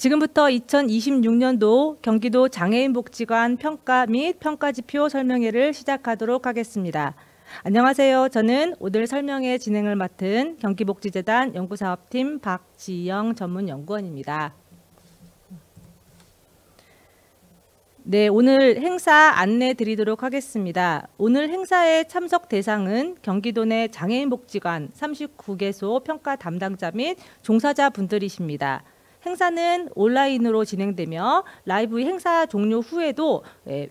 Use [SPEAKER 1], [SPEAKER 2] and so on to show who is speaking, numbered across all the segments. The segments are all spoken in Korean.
[SPEAKER 1] 지금부터 2026년도 경기도 장애인복지관 평가 및 평가지표 설명회를 시작하도록 하겠습니다. 안녕하세요. 저는 오늘 설명회 진행을 맡은 경기복지재단 연구사업팀 박지영 전문연구원입니다. 네, 오늘 행사 안내 드리도록 하겠습니다. 오늘 행사의 참석 대상은 경기도 내 장애인복지관 39개소 평가 담당자 및 종사자 분들이십니다. 행사는 온라인으로 진행되며 라이브 행사 종료 후에도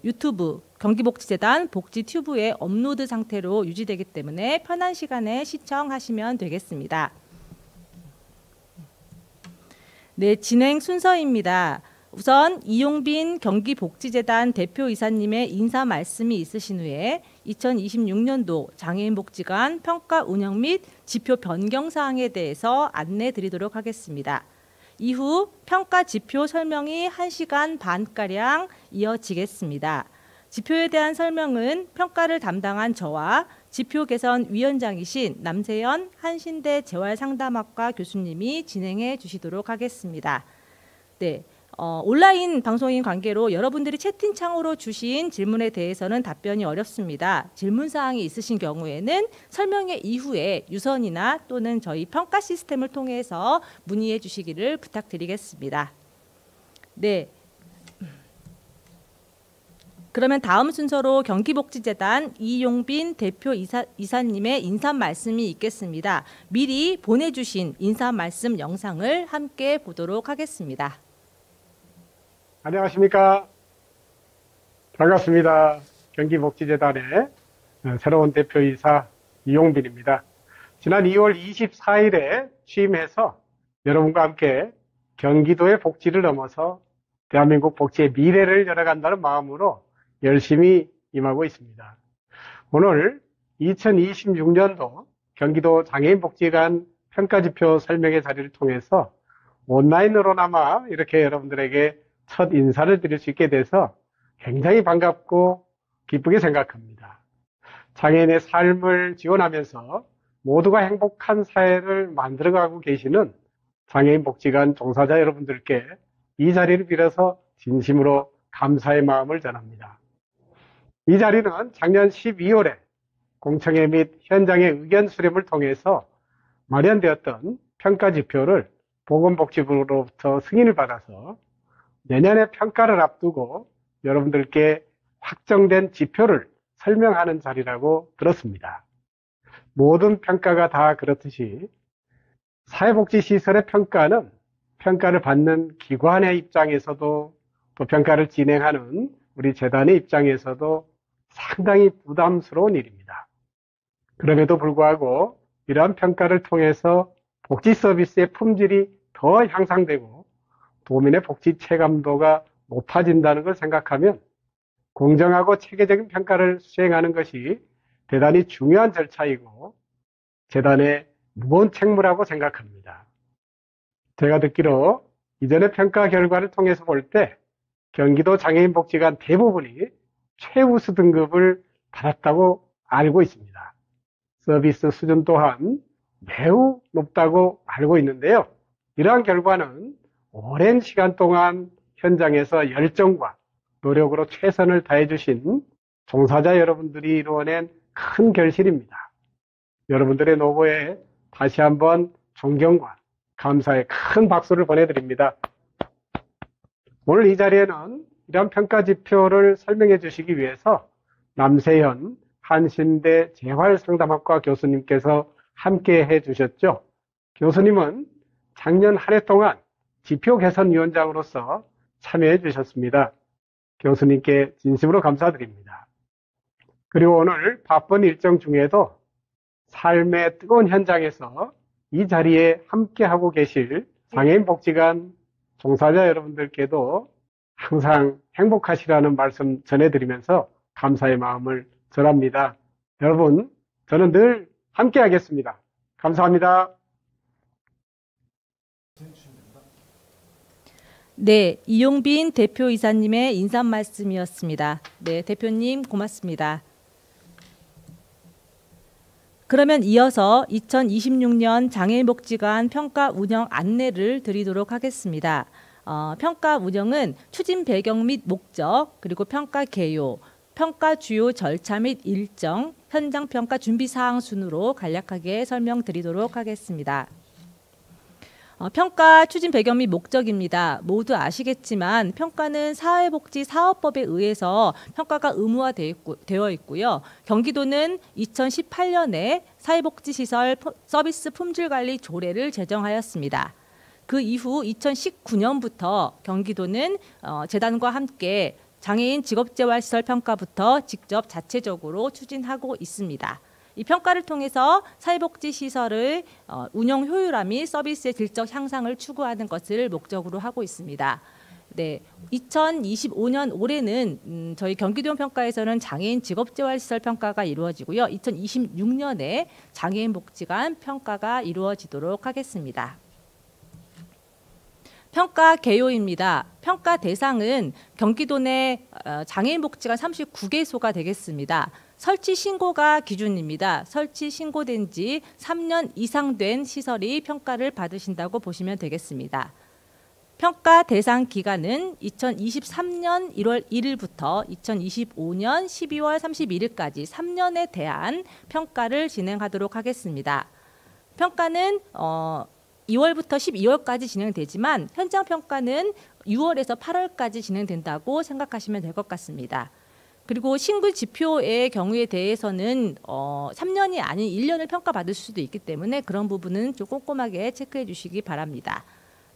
[SPEAKER 1] 유튜브 경기복지재단 복지튜브에 업로드 상태로 유지되기 때문에 편한 시간에 시청하시면 되겠습니다. 네, 진행 순서입니다. 우선 이용빈 경기복지재단 대표이사님의 인사 말씀이 있으신 후에 2026년도 장애인복지관 평가 운영 및 지표 변경 사항에 대해서 안내 드리도록 하겠습니다. 이후 평가 지표 설명이 1시간 반가량 이어지겠습니다. 지표에 대한 설명은 평가를 담당한 저와 지표 개선 위원장이신 남세연 한신대 재활상담학과 교수님이 진행해 주시도록 하겠습니다. 네. 온라인 방송인 관계로 여러분들이 채팅창으로 주신 질문에 대해서는 답변이 어렵습니다. 질문사항이 있으신 경우에는 설명회 이후에 유선이나 또는 저희 평가 시스템을 통해서 문의해 주시기를 부탁드리겠습니다. 네. 그러면 다음 순서로 경기복지재단 이용빈 대표이사님의 인사 말씀이 있겠습니다. 미리 보내주신 인사 말씀 영상을 함께 보도록 하겠습니다.
[SPEAKER 2] 안녕하십니까. 반갑습니다. 경기복지재단의 새로운 대표이사 이용빈입니다. 지난 2월 24일에 취임해서 여러분과 함께 경기도의 복지를 넘어서 대한민국 복지의 미래를 열어간다는 마음으로 열심히 임하고 있습니다. 오늘 2026년도 경기도 장애인복지관 평가지표 설명회 자리를 통해서 온라인으로나마 이렇게 여러분들에게 첫 인사를 드릴 수 있게 돼서 굉장히 반갑고 기쁘게 생각합니다. 장애인의 삶을 지원하면서 모두가 행복한 사회를 만들어가고 계시는 장애인복지관 종사자 여러분들께 이 자리를 빌어서 진심으로 감사의 마음을 전합니다. 이 자리는 작년 12월에 공청회 및 현장의 의견 수렴을 통해서 마련되었던 평가지표를 보건복지부로부터 승인을 받아서 내년에 평가를 앞두고 여러분들께 확정된 지표를 설명하는 자리라고 들었습니다. 모든 평가가 다 그렇듯이 사회복지시설의 평가는 평가를 받는 기관의 입장에서도 또 평가를 진행하는 우리 재단의 입장에서도 상당히 부담스러운 일입니다. 그럼에도 불구하고 이러한 평가를 통해서 복지 서비스의 품질이 더 향상되고 도민의 복지 체감도가 높아진다는 걸 생각하면 공정하고 체계적인 평가를 수행하는 것이 대단히 중요한 절차이고 재단의 무거운 책무라고 생각합니다. 제가 듣기로 이전의 평가 결과를 통해서 볼 때 경기도 장애인복지관 대부분이 최우수 등급을 받았다고 알고 있습니다. 서비스 수준 또한 매우 높다고 알고 있는데요. 이러한 결과는 오랜 시간 동안 현장에서 열정과 노력으로 최선을 다해주신 종사자 여러분들이 이루어낸 큰 결실입니다. 여러분들의 노고에 다시 한번 존경과 감사의 큰 박수를 보내드립니다. 오늘 이 자리에는 이러한 평가지표를 설명해 주시기 위해서 남세현 한신대 재활상담학과 교수님께서 함께 해 주셨죠. 교수님은 작년 한 해 동안 지표 개선위원장으로서 참여해 주셨습니다. 교수님께 진심으로 감사드립니다. 그리고 오늘 바쁜 일정 중에도 삶의 뜨거운 현장에서 이 자리에 함께하고 계실 장애인복지관 종사자 여러분들께도 항상 행복하시라는 말씀 전해드리면서 감사의 마음을 전합니다. 여러분, 저는 늘 함께하겠습니다. 감사합니다.
[SPEAKER 1] 네, 이용빈 대표이사님의 인사 말씀이었습니다. 네, 대표님 고맙습니다. 그러면 이어서 2026년 장애인복지관 평가 운영 안내를 드리도록 하겠습니다. 평가 운영은 추진 배경 및 목적, 그리고 평가 개요, 평가 주요 절차 및 일정, 현장 평가 준비 사항 순으로 간략하게 설명드리도록 하겠습니다. 평가 추진 배경 및 목적입니다. 모두 아시겠지만 평가는 사회복지사업법에 의해서 평가가 의무화되어 있고요. 경기도는 2018년에 사회복지시설 서비스 품질관리 조례를 제정하였습니다. 그 이후 2019년부터 경기도는 재단과 함께 장애인 직업재활시설 평가부터 직접 자체적으로 추진하고 있습니다. 이 평가를 통해서 사회복지시설의 운영 효율화 및 서비스의 질적 향상을 추구하는 것을 목적으로 하고 있습니다. 네, 2025년 올해는 저희 경기도형 평가에서는 장애인 직업재활시설 평가가 이루어지고요. 2026년에 장애인 복지관 평가가 이루어지도록 하겠습니다. 평가 개요입니다. 평가 대상은 경기도 내 장애인 복지관 39개소가 되겠습니다. 설치 신고가 기준입니다. 설치 신고된 지 3년 이상 된 시설이 평가를 받으신다고 보시면 되겠습니다. 평가 대상 기간은 2023년 1월 1일부터 2025년 12월 31일까지 3년에 대한 평가를 진행하도록 하겠습니다. 평가는 2월부터 12월까지 진행되지만 현장 평가는 6월에서 8월까지 진행된다고 생각하시면 될 것 같습니다. 그리고 신규 지표의 경우에 대해서는 3년이 아닌 1년을 평가받을 수도 있기 때문에 그런 부분은 좀 꼼꼼하게 체크해 주시기 바랍니다.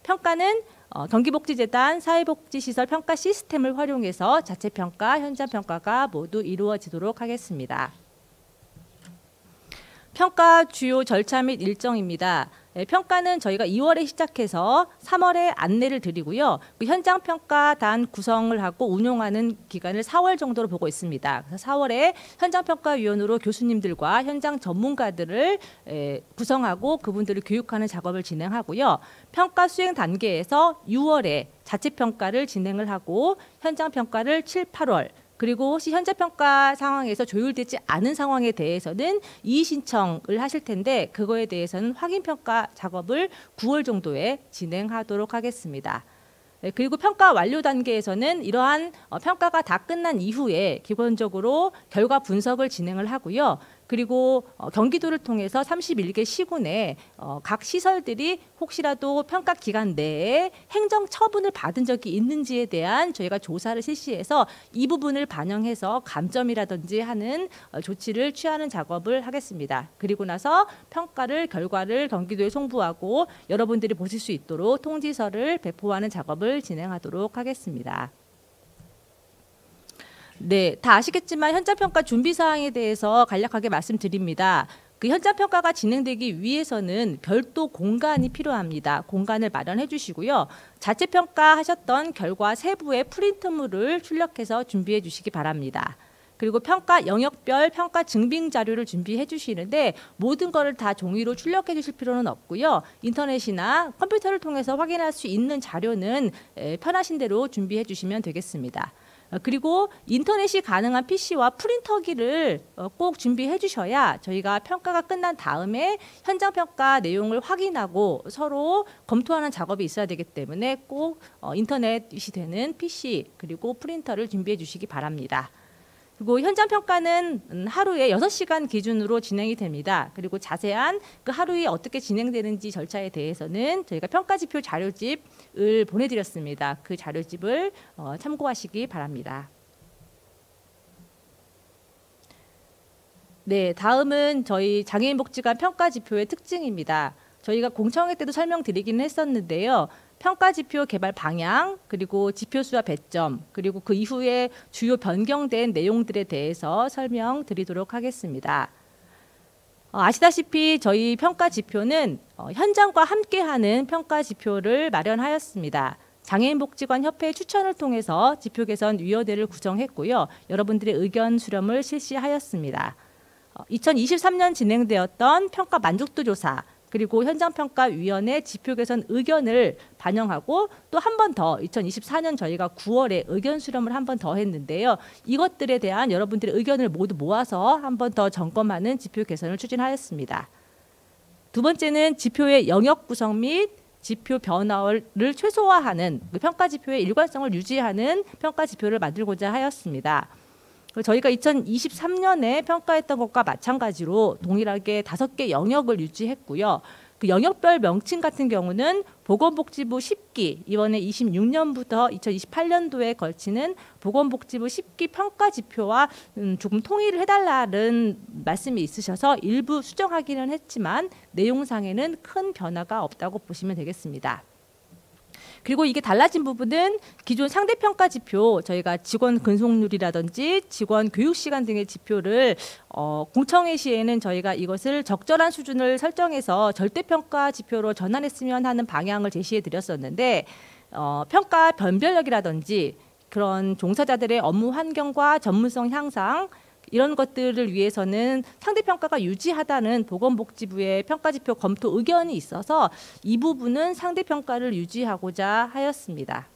[SPEAKER 1] 평가는 경기복지재단 사회복지시설 평가 시스템을 활용해서 자체평가, 현장평가가 모두 이루어지도록 하겠습니다. 평가 주요 절차 및 일정입니다. 평가는 저희가 2월에 시작해서 3월에 안내를 드리고요. 그 현장평가단 구성을 하고 운용하는 기간을 4월 정도로 보고 있습니다. 그래서 4월에 현장평가위원으로 교수님들과 현장 전문가들을 구성하고 그분들을 교육하는 작업을 진행하고요. 평가 수행 단계에서 6월에 자체평가를 진행을 하고 현장평가를 7, 8월 그리고 혹시 현재평가 상황에서 조율되지 않은 상황에 대해서는 이의 신청을 하실 텐데 그거에 대해서는 확인평가 작업을 9월 정도에 진행하도록 하겠습니다. 그리고 평가 완료 단계에서는 이러한 평가가 다 끝난 이후에 기본적으로 결과 분석을 진행을 하고요. 그리고 경기도를 통해서 31개 시군 내 각 시설들이 혹시라도 평가 기간 내에 행정 처분을 받은 적이 있는지에 대한 저희가 조사를 실시해서 이 부분을 반영해서 감점이라든지 하는 조치를 취하는 작업을 하겠습니다. 그리고 나서 결과를 경기도에 송부하고 여러분들이 보실 수 있도록 통지서를 배포하는 작업을 진행하도록 하겠습니다. 네, 다 아시겠지만 현장평가 준비사항에 대해서 간략하게 말씀드립니다. 그 현장평가가 진행되기 위해서는 별도 공간이 필요합니다. 공간을 마련해 주시고요. 자체평가 하셨던 결과 세부의 프린트물을 출력해서 준비해 주시기 바랍니다. 그리고 평가 영역별 평가 증빙 자료를 준비해 주시는데 모든 거를 다 종이로 출력해 주실 필요는 없고요. 인터넷이나 컴퓨터를 통해서 확인할 수 있는 자료는 편하신 대로 준비해 주시면 되겠습니다. 그리고 인터넷이 가능한 PC와 프린터기를 꼭 준비해 주셔야 저희가 평가가 끝난 다음에 현장평가 내용을 확인하고 서로 검토하는 작업이 있어야 되기 때문에 꼭 인터넷이 되는 PC 그리고 프린터를 준비해 주시기 바랍니다. 그리고 현장평가는 하루에 6시간 기준으로 진행이 됩니다. 그리고 자세한 그 하루에 어떻게 진행되는지 절차에 대해서는 저희가 평가지표 자료집을 보내드렸습니다. 그 자료집을 참고하시기 바랍니다. 네, 다음은 저희 장애인복지관 평가지표의 특징입니다. 저희가 공청회 때도 설명드리기는 했었는데요. 평가지표 개발 방향, 그리고 지표수와 배점, 그리고 그 이후에 주요 변경된 내용들에 대해서 설명드리도록 하겠습니다. 아시다시피 저희 평가지표는 현장과 함께하는 평가지표를 마련하였습니다. 장애인복지관 협회 추천을 통해서 지표개선위원회를 구성했고요. 여러분들의 의견 수렴을 실시하였습니다. 2023년 진행되었던 평가 만족도 조사, 그리고 현장평가위원회 지표 개선 의견을 반영하고 또 한 번 더 2024년 저희가 9월에 의견 수렴을 한 번 더 했는데요. 이것들에 대한 여러분들의 의견을 모두 모아서 한 번 더 점검하는 지표 개선을 추진하였습니다. 두 번째는 지표의 영역 구성 및 지표 변화를 최소화하는 평가 지표의 일관성을 유지하는 평가 지표를 만들고자 하였습니다. 저희가 2023년에 평가했던 것과 마찬가지로 동일하게 5개 영역을 유지했고요. 그 영역별 명칭 같은 경우는 보건복지부 10기, 이번에 26년부터 2028년도에 걸치는 보건복지부 10기 평가 지표와 조금 통일을 해달라는 말씀이 있으셔서 일부 수정하기는 했지만 내용상에는 큰 변화가 없다고 보시면 되겠습니다. 그리고 이게 달라진 부분은 기존 상대평가 지표, 저희가 직원 근속률이라든지 직원 교육시간 등의 지표를 공청회 시에는 저희가 이것을 적절한 수준을 설정해서 절대평가 지표로 전환했으면 하는 방향을 제시해 드렸었는데 평가 변별력이라든지 그런 종사자들의 업무 환경과 전문성 향상 이런 것들을 위해서는 상대평가가 유지하다는 보건복지부의 평가지표 검토 의견이 있어서 이 부분은 상대평가를 유지하고자 하였습니다.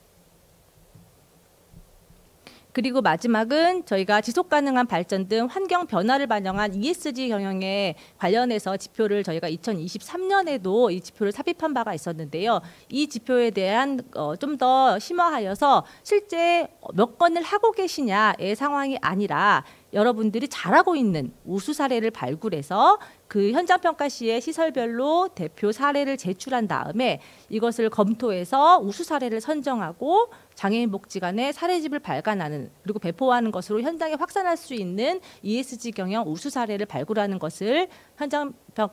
[SPEAKER 1] 그리고 마지막은 저희가 지속가능한 발전 등 환경 변화를 반영한 ESG 경영에 관련해서 지표를 저희가 2023년에도 이 지표를 삽입한 바가 있었는데요. 이 지표에 대한 좀 더 심화하여서 실제 몇 건을 하고 계시냐의 상황이 아니라 여러분들이 잘하고 있는 우수 사례를 발굴해서 그 현장 평가 시에 시설별로 대표 사례를 제출한 다음에 이것을 검토해서 우수 사례를 선정하고 장애인 복지관의 사례집을 발간하는 그리고 배포하는 것으로 현장에 확산할 수 있는 ESG 경영 우수 사례를 발굴하는 것을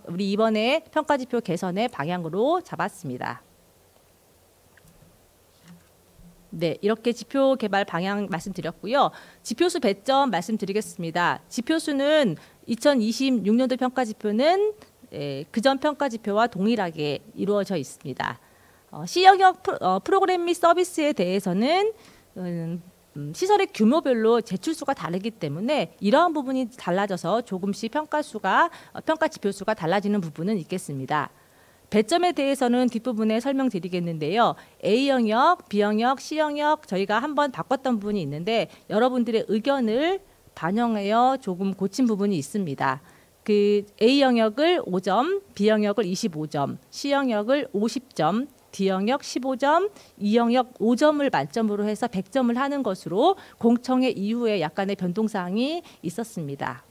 [SPEAKER 1] 우리 이번에 평가지표 개선의 방향으로 잡았습니다. 네, 이렇게 지표 개발 방향 말씀드렸고요. 지표수 배점 말씀드리겠습니다. 지표수는 2026년도 평가지표는 그전 평가지표와 동일하게 이루어져 있습니다. C영역 프로그램 및 서비스에 대해서는 시설의 규모별로 제출수가 다르기 때문에 이러한 부분이 달라져서 조금씩 평가 지표수가 달라지는 부분은 있겠습니다. 배점에 대해서는 뒷부분에 설명드리겠는데요. A영역, B영역, C영역 저희가 한번 바꿨던 부분이 있는데 여러분들의 의견을 반영하여 조금 고친 부분이 있습니다. 그 A영역을 5점, B영역을 25점, C영역을 50점, D영역 15점, E영역 5점을 만점으로 해서 100점을 하는 것으로 공청회 이후에 약간의 변동사항이 있었습니다.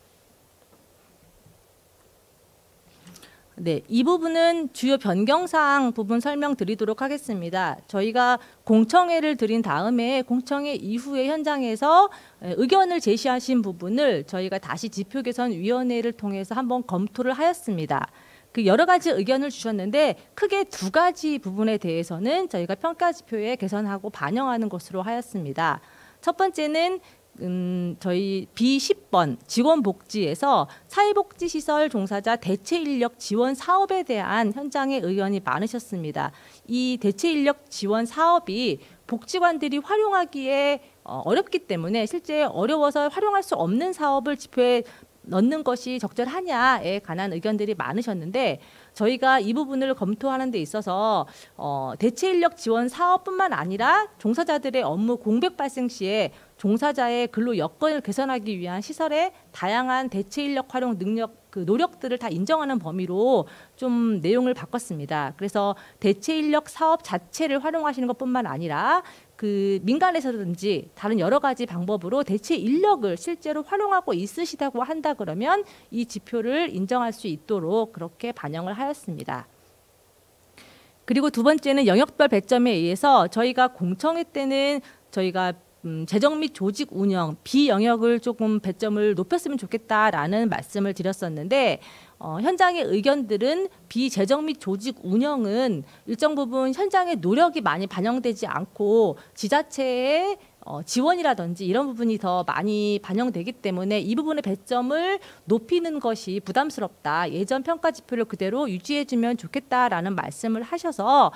[SPEAKER 1] 네, 이 부분은 주요 변경사항 부분 설명드리도록 하겠습니다. 저희가 공청회를 드린 다음에 공청회 이후에 현장에서 의견을 제시하신 부분을 저희가 다시 지표개선위원회를 통해서 한번 검토를 하였습니다. 그 여러 가지 의견을 주셨는데 크게 2가지 부분에 대해서는 저희가 평가지표에 개선하고 반영하는 것으로 하였습니다. 첫 번째는 저희 B10번 직원복지에서 사회복지시설 종사자 대체인력 지원 사업에 대한 현장의 의견이 많으셨습니다. 이 대체인력 지원 사업이 복지관들이 활용하기에 어렵기 때문에 실제 어려워서 활용할 수 없는 사업을 지표에 넣는 것이 적절하냐에 관한 의견들이 많으셨는데 저희가 이 부분을 검토하는 데 있어서 대체인력 지원 사업뿐만 아니라 종사자들의 업무 공백 발생 시에 종사자의 근로 여건을 개선하기 위한 시설의 다양한 대체인력 활용 능력 노력들을 다 인정하는 범위로 좀 내용을 바꿨습니다. 그래서 대체인력 사업 자체를 활용하시는 것뿐만 아니라 그 민간에서든지 다른 여러 가지 방법으로 대체 인력을 실제로 활용하고 있으시다고 한다 그러면 이 지표를 인정할 수 있도록 그렇게 반영을 하였습니다. 그리고 2번째는 영역별 배점에 의해서 저희가 공청회 때는 저희가 재정 및 조직 운영 B영역을 조금 배점을 높였으면 좋겠다라는 말씀을 드렸었는데 현장의 의견들은 비재정 및 조직 운영은 일정 부분 현장의 노력이 많이 반영되지 않고 지자체의 지원이라든지 이런 부분이 더 많이 반영되기 때문에 이 부분의 배점을 높이는 것이 부담스럽다. 예전 평가 지표를 그대로 유지해주면 좋겠다라는 말씀을 하셔서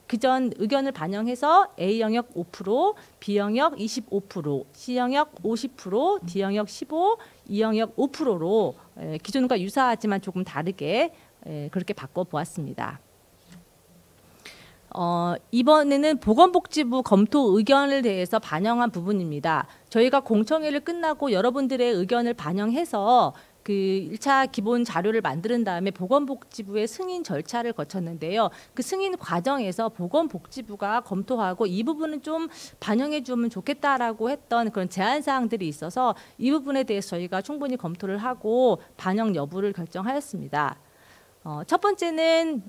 [SPEAKER 1] 그전 의견을 반영해서 A영역 5%, B영역 25%, C영역 50%, D영역 15%, E영역 5%로 기존과 유사하지만 조금 다르게 그렇게 바꿔보았습니다. 이번에는 보건복지부 검토 의견을 대해서 반영한 부분입니다. 저희가 공청회를 끝나고 여러분들의 의견을 반영해서 그 1차 기본 자료를 만드는 다음에 보건복지부의 승인 절차를 거쳤는데요. 그 승인 과정에서 보건복지부가 검토하고 이 부분은 좀 반영해 주면 좋겠다라고 했던 그런 제안 사항들이 있어서 이 부분에 대해서 저희가 충분히 검토를 하고 반영 여부를 결정하였습니다. 첫 번째는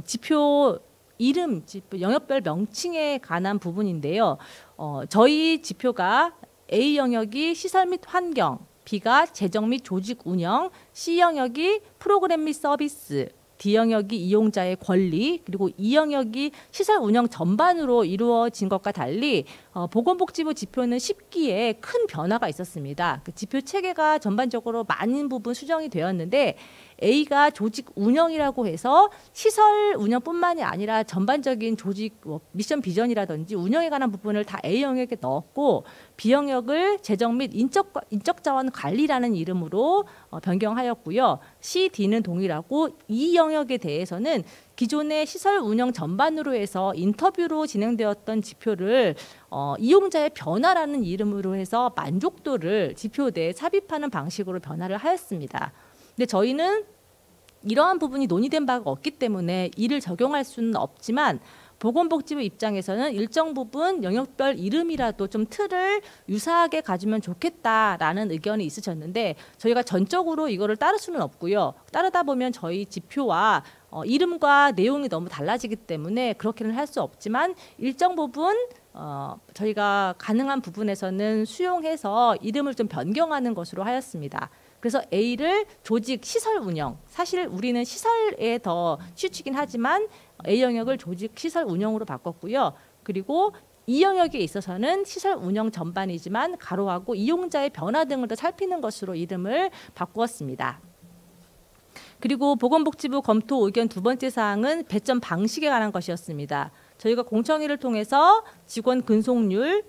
[SPEAKER 1] 지표 이름, 영역별 명칭에 관한 부분인데요. 저희 지표가 A 영역이 시설 및 환경, B가 재정 및 조직 운영, C 영역이 프로그램 및 서비스, D 영역이 이용자의 권리, 그리고 E 영역이 시설 운영 전반으로 이루어진 것과 달리 보건복지부 지표는 10기에 큰 변화가 있었습니다. 그 지표 체계가 전반적으로 많은 부분 수정이 되었는데 A가 조직 운영이라고 해서 시설 운영뿐만이 아니라 전반적인 조직 미션 비전이라든지 운영에 관한 부분을 다 A 영역에 넣었고 B 영역을 재정 및 인적 자원 관리라는 이름으로 변경하였고요. C, D는 동일하고 E 영역에 대해서는 기존의 시설 운영 전반으로 해서 인터뷰로 진행되었던 지표를 이용자의 변화라는 이름으로 해서 만족도를 지표 내에 삽입하는 방식으로 변화를 하였습니다. 근데 저희는 이러한 부분이 논의된 바가 없기 때문에 이를 적용할 수는 없지만 보건복지부 입장에서는 일정 부분 영역별 이름이라도 좀 틀을 유사하게 가지면 좋겠다라는 의견이 있으셨는데 저희가 전적으로 이거를 따를 수는 없고요. 따르다 보면 저희 지표와 이름과 내용이 너무 달라지기 때문에 그렇게는 할 수 없지만 일정 부분 저희가 가능한 부분에서는 수용해서 이름을 좀 변경하는 것으로 하였습니다. 그래서 A를 조직 시설 운영, 사실 우리는 시설에 더 치우치긴 하지만 A 영역을 조직 시설 운영으로 바꿨고요. 그리고 이 영역에 있어서는 시설 운영 전반이지만 가로하고 이용자의 변화 등을 더 살피는 것으로 이름을 바꾸었습니다. 그리고 보건복지부 검토 의견 두 번째 사항은 배점 방식에 관한 것이었습니다. 저희가 공청회를 통해서 직원 근속률,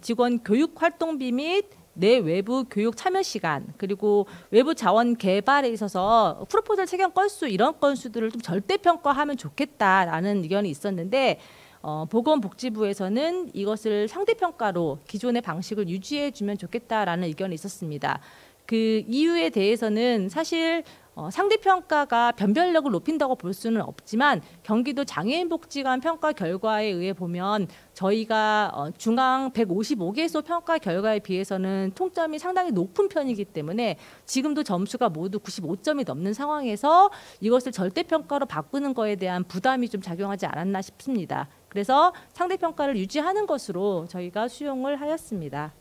[SPEAKER 1] 직원 교육 활동비 및 내 외부 교육 참여 시간, 그리고 외부 자원 개발에 있어서 프로포절 체결 건수 이런 건수들을 좀 절대 평가하면 좋겠다라는 의견이 있었는데 보건복지부에서는 이것을 상대 평가로 기존의 방식을 유지해 주면 좋겠다라는 의견이 있었습니다. 그 이유에 대해서는 사실 상대평가가 변별력을 높인다고 볼 수는 없지만 경기도 장애인복지관 평가 결과에 의해 보면 저희가 중앙 155개소 평가 결과에 비해서는 통점이 상당히 높은 편이기 때문에 지금도 점수가 모두 95점이 넘는 상황에서 이것을 절대평가로 바꾸는 거에 대한 부담이 좀 작용하지 않았나 싶습니다. 그래서 상대평가를 유지하는 것으로 저희가 수용을 하였습니다.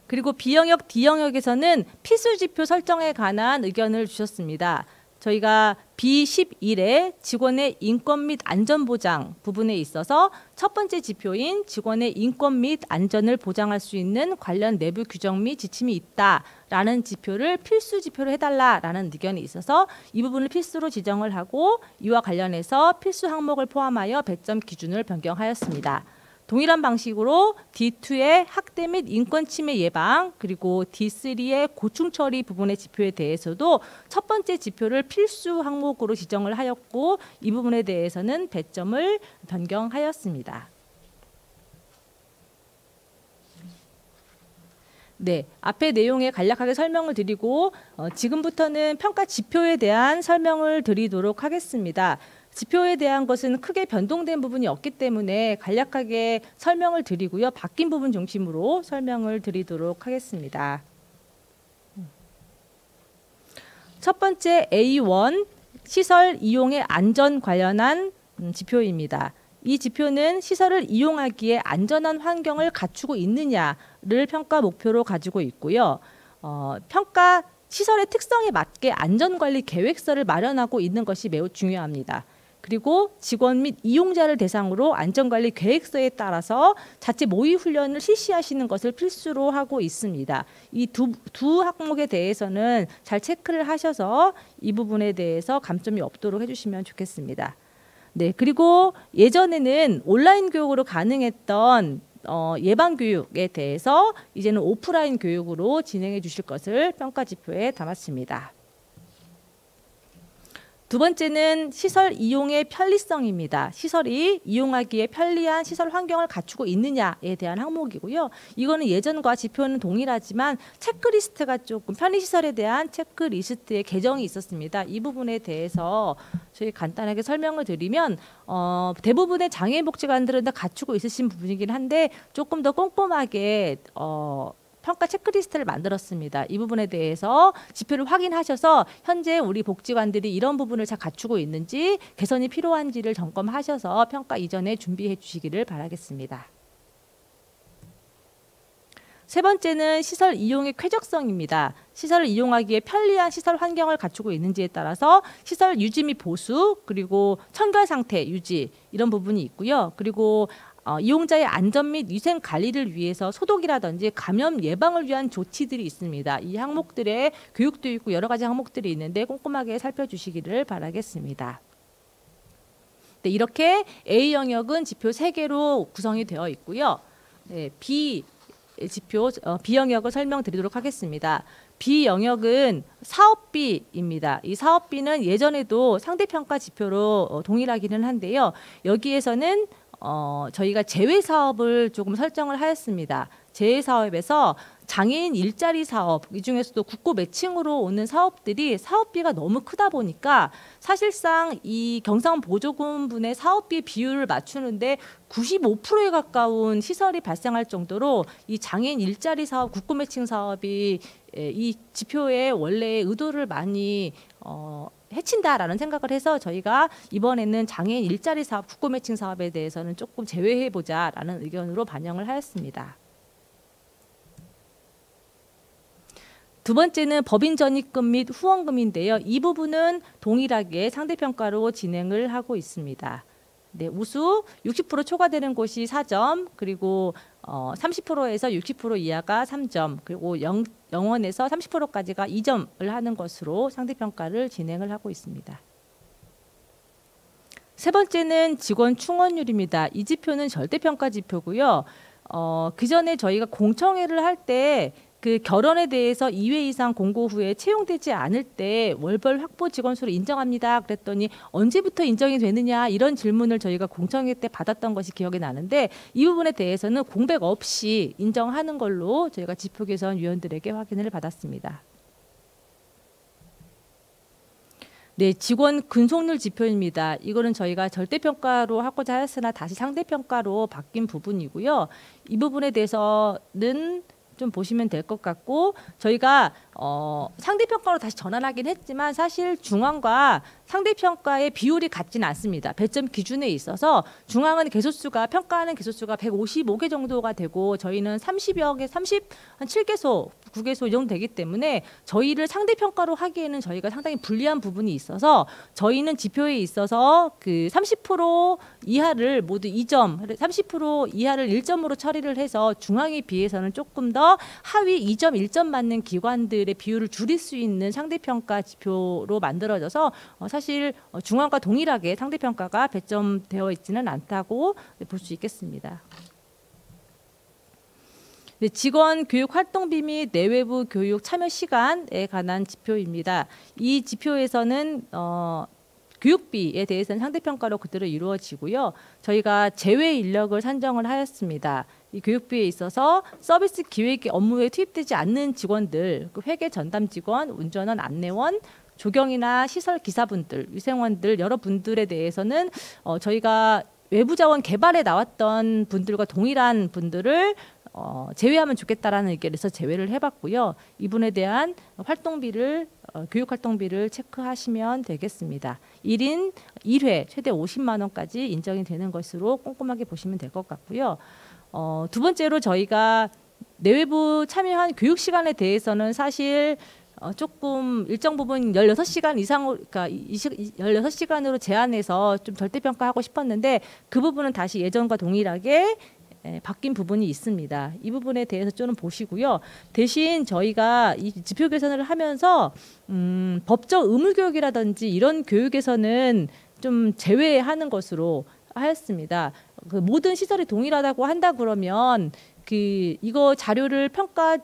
[SPEAKER 1] 그리고 B영역, D영역에서는 필수지표 설정에 관한 의견을 주셨습니다. 저희가 B11의 직원의 인권 및 안전보장 부분에 있어서 첫 번째 지표인 직원의 인권 및 안전을 보장할 수 있는 관련 내부 규정 및 지침이 있다라는 지표를 필수 지표로 해달라라는 의견이 있어서 이 부분을 필수로 지정을 하고 이와 관련해서 필수 항목을 포함하여 배점 기준을 변경하였습니다. 동일한 방식으로 D2의 학대 및 인권 침해 예방 그리고 D3의 고충 처리 부분의 지표에 대해서도 첫 번째 지표를 필수 항목으로 지정을 하였고 이 부분에 대해서는 배점을 변경하였습니다. 네, 앞의 내용에 간략하게 설명을 드리고 지금부터는 평가 지표에 대한 설명을 드리도록 하겠습니다. 지표에 대한 것은 크게 변동된 부분이 없기 때문에 간략하게 설명을 드리고요. 바뀐 부분 중심으로 설명을 드리도록 하겠습니다. 첫 번째 A1 시설 이용의 안전 관련한 지표입니다. 이 지표는 시설을 이용하기에 안전한 환경을 갖추고 있느냐를 평가 목표로 가지고 있고요. 평가 시설의 특성에 맞게 안전관리 계획서를 마련하고 있는 것이 매우 중요합니다. 그리고 직원 및 이용자를 대상으로 안전관리 계획서에 따라서 자체 모의 훈련을 실시하시는 것을 필수로 하고 있습니다. 이 두 항목에 대해서는 잘 체크를 하셔서 이 부분에 대해서 감점이 없도록 해주시면 좋겠습니다. 네, 그리고 예전에는 온라인 교육으로 가능했던 예방 교육에 대해서 이제는 오프라인 교육으로 진행해 주실 것을 평가 지표에 담았습니다. 두 번째는 시설 이용의 편리성입니다. 시설이 이용하기에 편리한 시설 환경을 갖추고 있느냐에 대한 항목이고요. 이거는 예전과 지표는 동일하지만 체크리스트가 조금 편의시설에 대한 체크리스트의 개정이 있었습니다. 이 부분에 대해서 저희 간단하게 설명을 드리면 대부분의 장애인복지관들은 다 갖추고 있으신 부분이긴 한데 조금 더 꼼꼼하게 평가 체크리스트를 만들었습니다. 이 부분에 대해서 지표를 확인하셔서 현재 우리 복지관들이 이런 부분을 잘 갖추고 있는지 개선이 필요한지를 점검하셔서 평가 이전에 준비해 주시기를 바라겠습니다. 세 번째는 시설 이용의 쾌적성입니다. 시설을 이용하기에 편리한 시설 환경을 갖추고 있는지에 따라서 시설 유지 및 보수 그리고 청결 상태 유지 이런 부분이 있고요. 그리고 이용자의 안전 및 위생 관리를 위해서 소독이라든지 감염 예방을 위한 조치들이 있습니다. 이 항목들의 교육도 있고 여러 가지 항목들이 있는데 꼼꼼하게 살펴주시기를 바라겠습니다. 네, 이렇게 A 영역은 지표 3개로 구성이 되어 있고요. 네, B 영역을 설명드리도록 하겠습니다. B 영역은 사업비입니다. 이 사업비는 예전에도 상대평가 지표로 동일하기는 한데요. 여기에서는 저희가 제외 사업을 조금 설정을 하였습니다. 제외 사업에서 장애인 일자리 사업, 이 중에서도 국고 매칭으로 오는 사업들이 사업비가 너무 크다 보니까 사실상 이 경상보조금분의 사업비 비율을 맞추는데 95%에 가까운 시설이 발생할 정도로 이 장애인 일자리 사업, 국고 매칭 사업이 이 지표의 원래의 의도를 많이 해친다라는 생각을 해서 저희가 이번에는 장애인 일자리 사업, 국고 매칭 사업에 대해서는 조금 제외해보자라는 의견으로 반영을 하였습니다. 두 번째는 법인 전입금 및 후원금인데요. 이 부분은 동일하게 상대평가로 진행을 하고 있습니다. 네, 우수 60% 초과되는 곳이 4점, 그리고 30%에서 60% 이하가 3점, 그리고 영원에서 30%까지가 2점을 하는 것으로 상대평가를 진행을 하고 있습니다. 세 번째는 직원 충원율입니다. 이 지표는 절대평가 지표고요. 그 전에 저희가 공청회를 할 때 그 결혼에 대해서 2회 이상 공고 후에 채용되지 않을 때 월별 확보 직원 수를 인정합니다. 그랬더니 언제부터 인정이 되느냐 이런 질문을 저희가 공청회 때 받았던 것이 기억이 나는데 이 부분에 대해서는 공백 없이 인정하는 걸로 저희가 지표 개선 위원들에게 확인을 받았습니다. 네, 직원 근속률 지표입니다. 이거는 저희가 절대평가로 하고자 하였으나 다시 상대평가로 바뀐 부분이고요. 이 부분에 대해서는 좀 보시면 될 것 같고 저희가 상대평가로 다시 전환하긴 했지만 사실 중앙과 상대평가의 비율이 같지는 않습니다. 배점 기준에 있어서 중앙은 개소수가 평가하는 개소수가 155개 정도가 되고 저희는 30여 개, 37개소, 9개소 이 정도 되기 때문에 저희를 상대평가로 하기에는 저희가 상당히 불리한 부분이 있어서 저희는 지표에 있어서 그 30% 이하를 모두 2점, 30% 이하를 1점으로 처리를 해서 중앙에 비해서는 조금 더 하위 2점, 1점 맞는 기관들의 비율을 줄일 수 있는 상대평가 지표로 만들어져서 사실 중앙과 동일하게 상대평가가 배점되어 있지는 않다고 볼 수 있겠습니다. 네, 직원 교육 활동비 및 내외부 교육 참여 시간에 관한 지표입니다. 이 지표에서는 교육비에 대해서는 상대평가로 그대로 이루어지고요. 저희가 제외 인력을 산정을 하였습니다. 이 교육비에 있어서 서비스 기획 업무에 투입되지 않는 직원들, 회계 전담 직원, 운전원, 안내원, 조경이나 시설 기사분들, 위생원들 여러 분들에 대해서는 저희가 외부 자원 개발에 나왔던 분들과 동일한 분들을 제외하면 좋겠다라는 의견에서 제외를 해봤고요. 이분에 대한 활동비를 교육 활동비를 체크하시면 되겠습니다. 1인 1회 최대 50만 원까지 인정이 되는 것으로 꼼꼼하게 보시면 될 것 같고요. 두 번째로 저희가 내외부 참여한 교육 시간에 대해서는 사실 조금 일정 부분 16시간 이상으로, 그러니까 16시간으로 제한해서 좀 절대평가하고 싶었는데 그 부분은 다시 예전과 동일하게 바뀐 부분이 있습니다. 이 부분에 대해서 좀 보시고요. 대신 저희가 이 지표 개선을 하면서 법적 의무 교육이라든지 이런 교육에서는 좀 제외하는 것으로 하였습니다. 그 모든 시설이 동일하다고 한다 그러면 이거 자료를 평가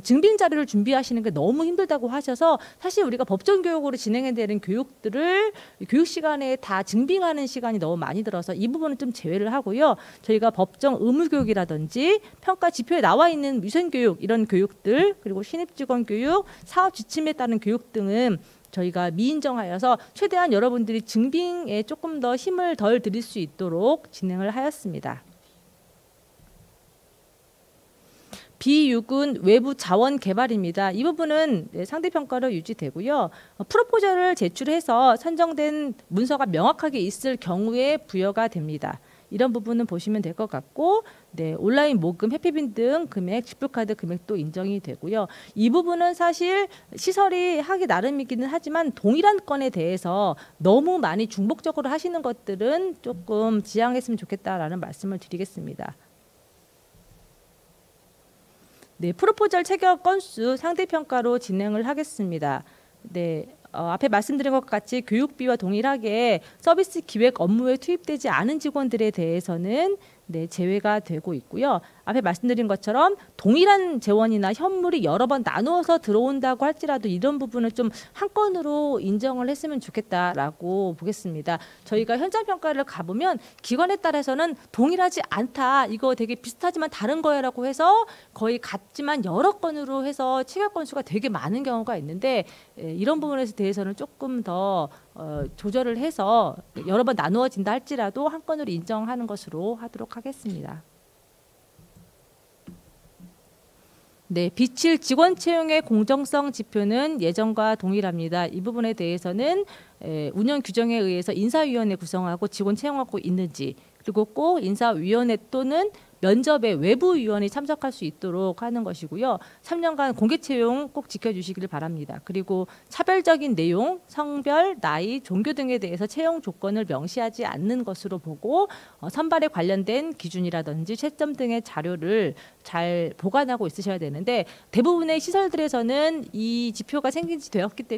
[SPEAKER 1] 증빙 자료를 준비하시는 게 너무 힘들다고 하셔서 사실 우리가 법정 교육으로 진행해야 되는 교육들을 교육 시간에 다 증빙하는 시간이 너무 많이 들어서 이 부분은 좀 제외를 하고요. 저희가 법정 의무 교육이라든지 평가 지표에 나와 있는 위생 교육 이런 교육들 그리고 신입 직원 교육, 사업 지침에 따른 교육 등은 저희가 미인정하여서 최대한 여러분들이 증빙에 조금 더 힘을 덜 들일 수 있도록 진행을 하였습니다. B6은 외부 자원 개발입니다. 이 부분은 상대평가로 유지되고요. 프로포절을 제출해서 선정된 문서가 명확하게 있을 경우에 부여가 됩니다. 이런 부분은 보시면 될 것 같고 온라인 모금, 해피빈 등 금액, 지불카드 금액도 인정이 되고요. 이 부분은 사실 시설이 하기 나름이기는 하지만 동일한 건에 대해서 너무 많이 중복적으로 하시는 것들은 조금 지양했으면 좋겠다라는 말씀을 드리겠습니다. 프로포절 체결 건수 상대평가로 진행을 하겠습니다. 앞에 말씀드린 것 같이 교육비와 동일하게 서비스 기획 업무에 투입되지 않은 직원들에 대해서는 제외가 되고 있고요. 앞에 말씀드린 것처럼 동일한 재원이나 현물이 여러 번 나누어서 들어온다고 할지라도 이런 부분을 좀 한 건으로 인정을 했으면 좋겠다라고 보겠습니다. 저희가 현장 평가를 가보면 기관에 따라서는 동일하지 않다. 이거 되게 비슷하지만 다른 거야라고 해서 거의 같지만 여러 건으로 해서 체결 건수가 되게 많은 경우가 있는데 이런 부분에 대해서는 조금 더 조절을 해서 여러 번 나누어진다 할지라도 한 건으로 인정하는 것으로 하도록 하겠습니다. 비칠 직원 채용의 공정성 지표는 예전과 동일합니다. 이 부분에 대해서는 운영 규정에 의해서 인사위원회 구성하고 직원 채용하고 있는지 그리고 꼭 인사위원회 또는 면접에 외부위원이 참석할 수 있도록 하는 것이고요. 3년간 공개 채용 꼭 지켜주시길 바랍니다. 그리고 차별적인 내용, 성별, 나이, 종교 등에 대해서 채용 조건을 명시하지 않는 것으로 보고 선발에 관련된 기준이라든지 채점 등의 자료를 잘 보관하고 있으셔야 되는데 대부분의 시설들에서는 이 지표가 생긴 지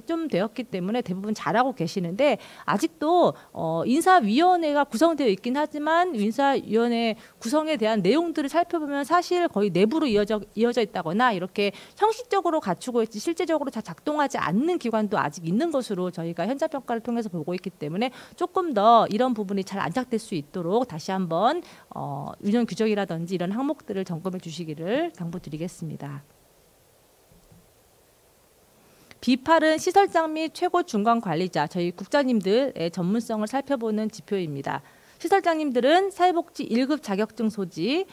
[SPEAKER 1] 좀 되었기 때문에 대부분 잘하고 계시는데 아직도 인사위원회가 구성되어 있긴 하지만 인사위원회 구성에 대한 내용들을 살펴보면 사실 거의 내부로 이어져 있다거나 이렇게 형식적으로 갖추고 있지 실제적으로 다 작동하지 않는 기관도 아직 있는 것으로 저희가 현장 평가를 통해서 보고 있기 때문에 조금 더 이런 부분이 잘 안착될 수 있도록 다시 한번 운영 규정이라든지 이런 항목들을 점검해 주시기를 당부드리겠습니다. B8은 시설장 및 최고 중간 관리자, 저희 국장님들의 전문성을 살펴보는 지표입니다. 시설장님들은 사회복지 1급 자격증 소지,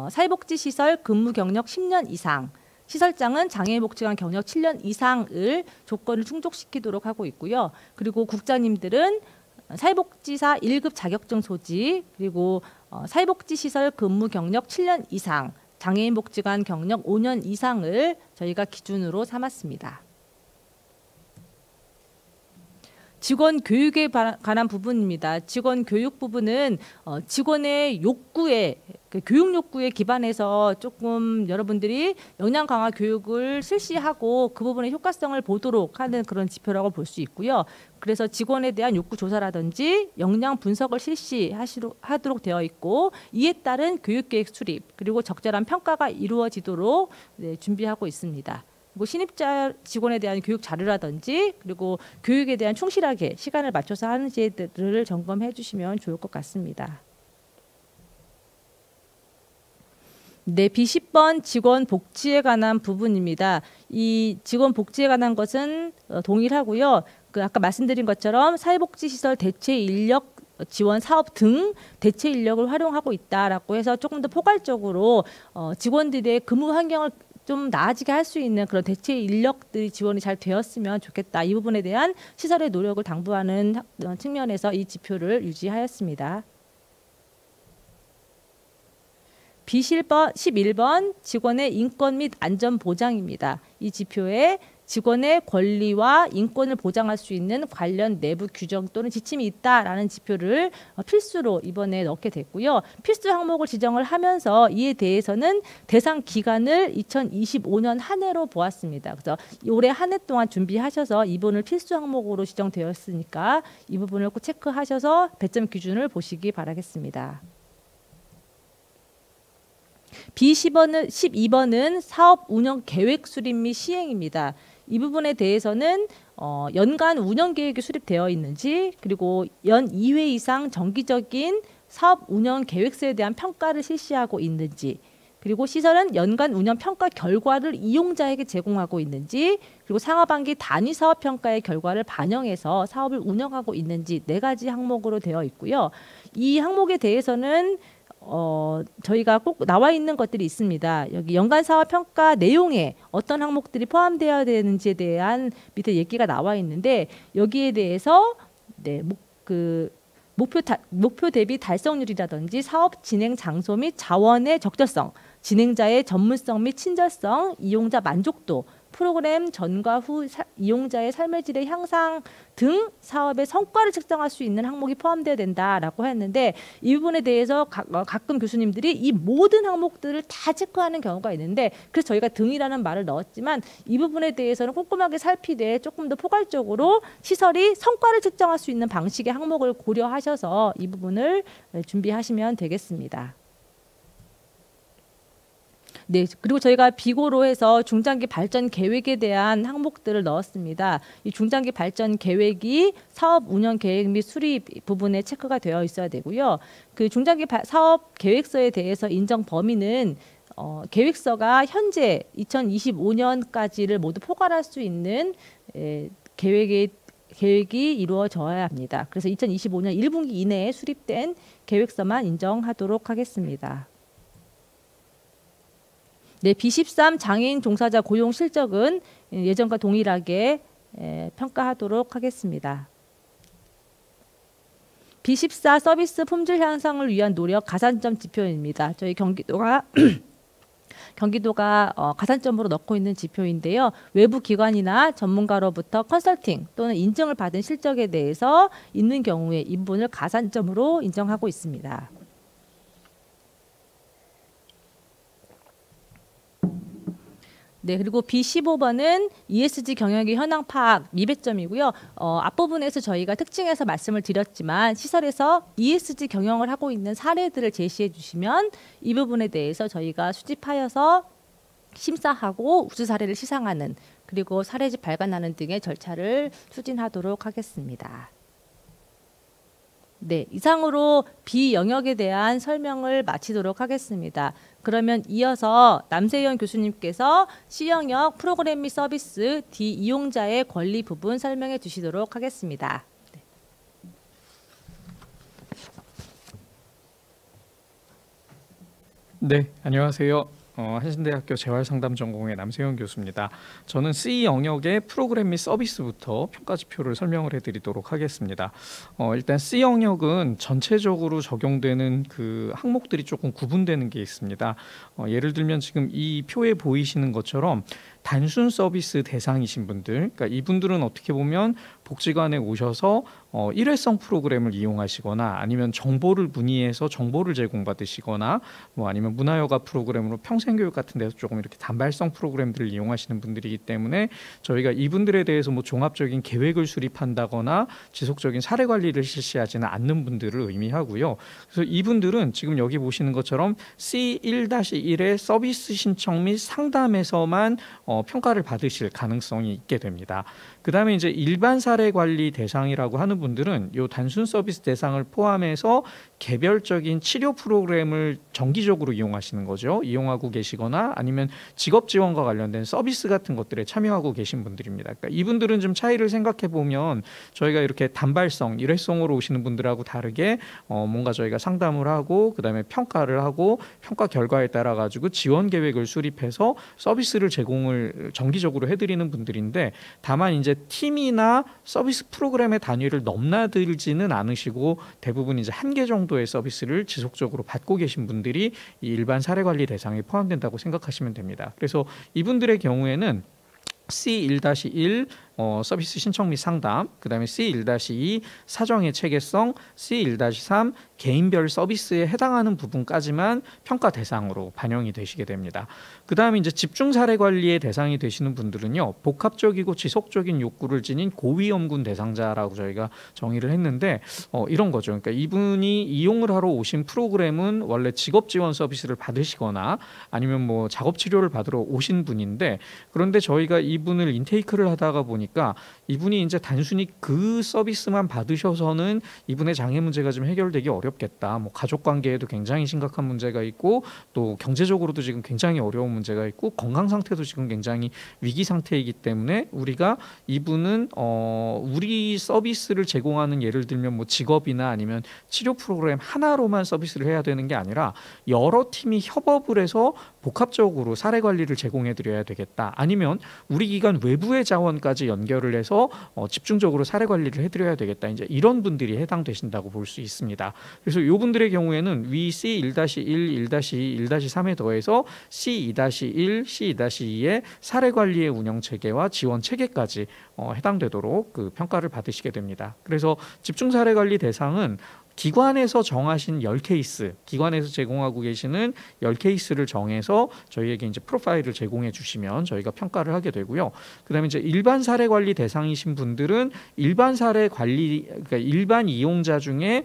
[SPEAKER 1] 사회복지 시설 근무 경력 10년 이상, 시설장은 장애인복지관 경력 7년 이상을 조건을 충족시키도록 하고 있고요. 그리고 국장님들은 사회복지사 1급 자격증 소지, 그리고 사회복지시설 근무 경력 7년 이상, 장애인복지관 경력 5년 이상을 저희가 기준으로 삼았습니다. 직원 교육에 관한 부분입니다. 직원 교육 부분은 직원의 욕구에 교육 욕구에 기반해서 조금 여러분들이 역량 강화 교육을 실시하고 그 부분의 효과성을 보도록 하는 그런 지표라고 볼 수 있고요. 그래서 직원에 대한 욕구 조사라든지 역량 분석을 실시하도록 되어 있고 이에 따른 교육계획 수립 그리고 적절한 평가가 이루어지도록 준비하고 있습니다. 그리고 신입자 직원에 대한 교육 자료라든지 그리고 교육에 대한 충실하게 시간을 맞춰서 하는지들을 점검해 주시면 좋을 것 같습니다. B10번 직원 복지에 관한 부분입니다. 이 직원 복지에 관한 것은 동일하고요. 아까 말씀드린 것처럼 사회복지시설 대체 인력 지원 사업 등 대체 인력을 활용하고 있다라고 해서 조금 더 포괄적으로 직원들의 근무 환경을 좀 나아지게 할 수 있는 그런 대체 인력들이 지원이 잘 되었으면 좋겠다. 이 부분에 대한 시설의 노력을 당부하는 측면에서 이 지표를 유지하였습니다. B11번 직원의 인권 및 안전 보장입니다. 이 지표에 직원의 권리와 인권을 보장할 수 있는 관련 내부 규정 또는 지침이 있다라는 지표를 필수로 이번에 넣게 됐고요. 필수 항목을 지정을 하면서 이에 대해서는 대상 기간을 2025년 한 해로 보았습니다. 그래서 올해 한 해 동안 준비하셔서 이 부분을 필수 항목으로 지정되었으니까 이 부분을 꼭 체크하셔서 배점 기준을 보시기 바라겠습니다. B12번은 사업 운영 계획 수립 및 시행입니다. 이 부분에 대해서는 연간 운영 계획이 수립되어 있는지, 그리고 연 2회 이상 정기적인 사업 운영 계획서에 대한 평가를 실시하고 있는지, 그리고 시설은 연간 운영 평가 결과를 이용자에게 제공하고 있는지, 그리고 상하반기 단위 사업 평가의 결과를 반영해서 사업을 운영하고 있는지 4가지 항목으로 되어 있고요. 이 항목에 대해서는 저희가 꼭 나와 있는 것들이 있습니다. 여기 연간 사업 평가 내용에 어떤 항목들이 포함되어야 되는지에 대한 밑에 얘기가 나와 있는데, 여기에 대해서 목표 대비 달성률이라든지 사업 진행 장소 및 자원의 적절성, 진행자의 전문성 및 친절성, 이용자 만족도, 프로그램 전과 후 이용자의 삶의 질의 향상 등 사업의 성과를 측정할 수 있는 항목이 포함되어야 된다라고 했는데, 이 부분에 대해서 가끔 교수님들이 이 모든 항목들을 다 체크하는 경우가 있는데, 그래서 저희가 등이라는 말을 넣었지만 이 부분에 대해서는 꼼꼼하게 살피되 조금 더 포괄적으로 시설이 성과를 측정할 수 있는 방식의 항목을 고려하셔서 이 부분을 준비하시면 되겠습니다. 네, 그리고 저희가 비고로 해서 중장기 발전 계획에 대한 항목들을 넣었습니다. 이 중장기 발전 계획이 사업 운영 계획 및 수립 부분에 체크가 되어 있어야 되고요. 그 중장기 사업 계획서에 대해서 인정 범위는 계획서가 현재 2025년까지를 모두 포괄할 수 있는 계획이 이루어져야 합니다. 그래서 2025년 1분기 이내에 수립된 계획서만 인정하도록 하겠습니다. 네, B13 장애인 종사자 고용 실적은 예전과 동일하게 평가하도록 하겠습니다. B14 서비스 품질 향상을 위한 노력 가산점 지표입니다. 저희 경기도가 가산점으로 넣고 있는 지표인데요. 외부 기관이나 전문가로부터 컨설팅 또는 인증을 받은 실적에 대해서 있는 경우에 이 부분을 가산점으로 인정하고 있습니다. 네, 그리고 B15번은 ESG 경영의 현황 파악 미배점이고요. 앞부분에서 저희가 특징에서 말씀을 드렸지만 시설에서 ESG 경영을 하고 있는 사례들을 제시해 주시면 이 부분에 대해서 저희가 수집하여서 심사하고 우수 사례를 시상하는, 그리고 사례집 발간하는 등의 절차를 추진하도록 하겠습니다. 네, 이상으로 B 영역에 대한 설명을 마치도록 하겠습니다. 그러면 이어서 남세현 교수님께서 C 영역 프로그램 및 서비스 D 이용자의 권리 부분 설명해 주시도록 하겠습니다.
[SPEAKER 3] 네, 안녕하세요. 한신대학교 재활상담전공의 남세현 교수입니다. 저는 C 영역의 프로그램 및 서비스부터 평가 지표를 설명을 해드리도록 하겠습니다. 일단 C 영역은 전체적으로 적용되는 그 항목들이 조금 구분되는 게 있습니다. 예를 들면 지금 이 표에 보이시는 것처럼 단순 서비스 대상이신 분들, 그러니까 이분들은 어떻게 보면 복지관에 오셔서 일회성 프로그램을 이용하시거나 아니면 정보를 문의해서 정보를 제공받으시거나 뭐 아니면 문화여가 프로그램으로 평생교육 같은 데서 조금 이렇게 단발성 프로그램들을 이용하시는 분들이기 때문에 저희가 이분들에 대해서 뭐 종합적인 계획을 수립한다거나 지속적인 사례 관리를 실시하지는 않는 분들을 의미하고요. 그래서 이분들은 지금 여기 보시는 것처럼 C1-1의 서비스 신청 및 상담에서만 평가를 받으실 가능성이 있게 됩니다. 그 다음에 이제 일반 사례 관리 대상이라고 하는 분들은 이 단순 서비스 대상을 포함해서 개별적인 치료 프로그램을 정기적으로 이용하시는 거죠. 이용하고 계시거나 아니면 직업 지원과 관련된 서비스 같은 것들에 참여하고 계신 분들입니다. 그러니까 이분들은 좀 차이를 생각해 보면 저희가 이렇게 단발성, 일회성으로 오시는 분들하고 다르게 뭔가 저희가 상담을 하고 그 다음에 평가를 하고 평가 결과에 따라 가지고 지원 계획을 수립해서 서비스를 제공을 정기적으로 해드리는 분들인데, 다만 이제 팀이나 서비스 프로그램의 단위를 넘나들지는 않으시고 대부분 이제 한 개 정도의 서비스를 지속적으로 받고 계신 분들이 이 일반 사례 관리 대상에 포함된다고 생각하시면 됩니다. 그래서 이분들의 경우에는 C1-1 서비스 신청 및 상담, 그다음에 C1-2 사정의 체계성, C1-3 개인별 서비스에 해당하는 부분까지만 평가 대상으로 반영이 되시게 됩니다. 그다음에 이제 집중 사례 관리의 대상이 되시는 분들은요, 복합적이고 지속적인 욕구를 지닌 고위험군 대상자라고 저희가 정의를 했는데 이런 거죠. 그러니까 이분이 이용을 하러 오신 프로그램은 원래 직업 지원 서비스를 받으시거나 아니면 뭐 작업 치료를 받으러 오신 분인데, 그런데 저희가 이분을 인테이크를 하다가 보니까 이분이 이제 단순히 그 서비스만 받으셔서는 이분의 장애 문제가 좀 해결되기 어렵겠다. 뭐 가족 관계에도 굉장히 심각한 문제가 있고 또 경제적으로도 지금 굉장히 어려운 문제가 있고 건강 상태도 지금 굉장히 위기 상태이기 때문에 우리가 이분은 우리 서비스를 제공하는, 예를 들면 뭐 직업이나 아니면 치료 프로그램 하나로만 서비스를 해야 되는 게 아니라 여러 팀이 협업을 해서 복합적으로 사례 관리를 제공해 드려야 되겠다. 아니면 우리 기관 외부의 자원까지 연결을 해서 집중적으로 사례 관리를 해드려야 되겠다. 이제 이런 분들이 해당되신다고 볼 수 있습니다. 그래서 이분들의 경우에는 위 C1-1, 1-2, 1-3에 더해서 C2-1, C2-2의 사례 관리의 운영 체계와 지원 체계까지 해당되도록 그 평가를 받으시게 됩니다. 그래서 집중 사례 관리 대상은 기관에서 정하신 10케이스, 기관에서 제공하고 계시는 10케이스를 정해서 저희에게 이제 프로파일을 제공해 주시면 저희가 평가를 하게 되고요. 그다음에 이제 일반 사례 관리 대상이신 분들은 일반 사례 관리, 그러니까 일반 이용자 중에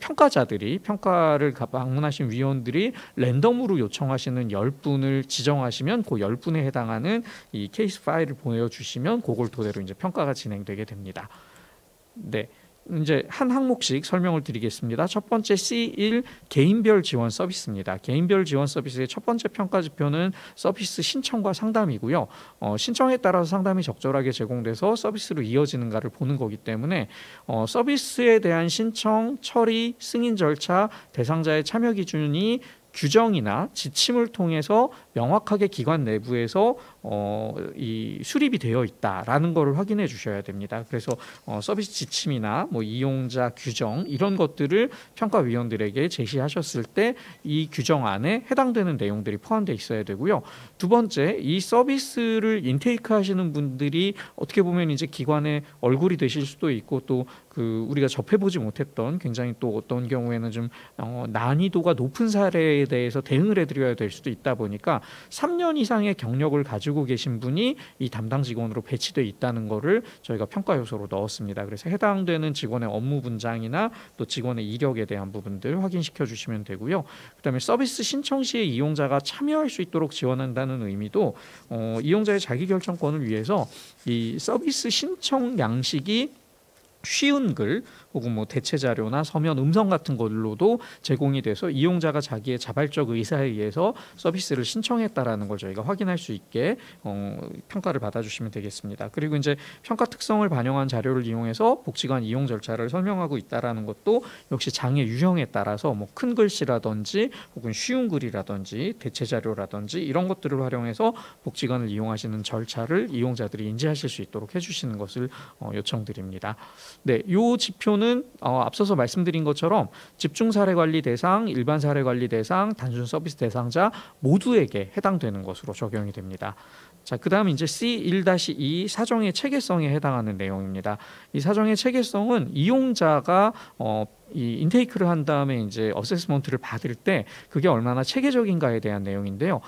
[SPEAKER 3] 평가자들이, 평가를 방문하신 위원들이 랜덤으로 요청하시는 10분을 지정하시면 그 10분에 해당하는 이 케이스 파일을 보내주시면 그걸 토대로 이제 평가가 진행되게 됩니다. 네. 이제 한 항목씩 설명을 드리겠습니다. 첫 번째 C1 개인별 지원 서비스입니다. 개인별 지원 서비스의 첫 번째 평가 지표는 서비스 신청과 상담이고요. 신청에 따라서 상담이 적절하게 제공돼서 서비스로 이어지는가를 보는 거기 때문에 서비스에 대한 신청, 처리, 승인 절차, 대상자의 참여 기준이 규정이나 지침을 통해서 명확하게 기관 내부에서 이 수립이 되어 있다라는 것을 확인해 주셔야 됩니다. 그래서 서비스 지침이나 뭐 이용자 규정 이런 것들을 평가위원들에게 제시하셨을 때 이 규정 안에 해당되는 내용들이 포함되어 있어야 되고요. 두 번째, 이 서비스를 인테이크 하시는 분들이 어떻게 보면 이제 기관의 얼굴이 되실 수도 있고 또 그 우리가 접해보지 못했던 굉장히 또 어떤 경우에는 좀 난이도가 높은 사례에 대해서 대응을 해드려야 될 수도 있다 보니까 3년 이상의 경력을 가지고 계신 분이 이 담당 직원으로 배치되어 있다는 거를 저희가 평가 요소로 넣었습니다. 그래서 해당되는 직원의 업무 분장이나 또 직원의 이력에 대한 부분들 확인시켜 주시면 되고요. 그다음에 서비스 신청 시에 이용자가 참여할 수 있도록 지원한다는 의미도 이용자의 자기결정권을 위해서 이 서비스 신청 양식이 쉬운 글 혹은 뭐 대체 자료나 서면 음성 같은 걸로도 제공이 돼서 이용자가 자기의 자발적 의사에 의해서 서비스를 신청했다라는 걸 저희가 확인할 수 있게 평가를 받아주시면 되겠습니다. 그리고 이제 평가 특성을 반영한 자료를 이용해서 복지관 이용 절차를 설명하고 있다라는 것도 역시 장애 유형에 따라서 뭐 큰 글씨라든지 혹은 쉬운 글이라든지 대체 자료라든지 이런 것들을 활용해서 복지관을 이용하시는 절차를 이용자들이 인지하실 수 있도록 해주시는 것을 요청드립니다. 네, 이 지표는 앞서서 말씀드린 것처럼 집중 사례 관리 대상, 일반 사례 관리 대상, 단순 서비스 대상자 모두에게 해당되는 것으로 적용이 됩니다. 자, 그다음 이제 C1-2 사정의 체계성에 해당하는 내용입니다. 이 사정의 체계성은 이용자가 이 인테이크를 한 다음에 이제 어세스먼트를 받을 때 그게 얼마나 체계적인가에 대한 내용인데요.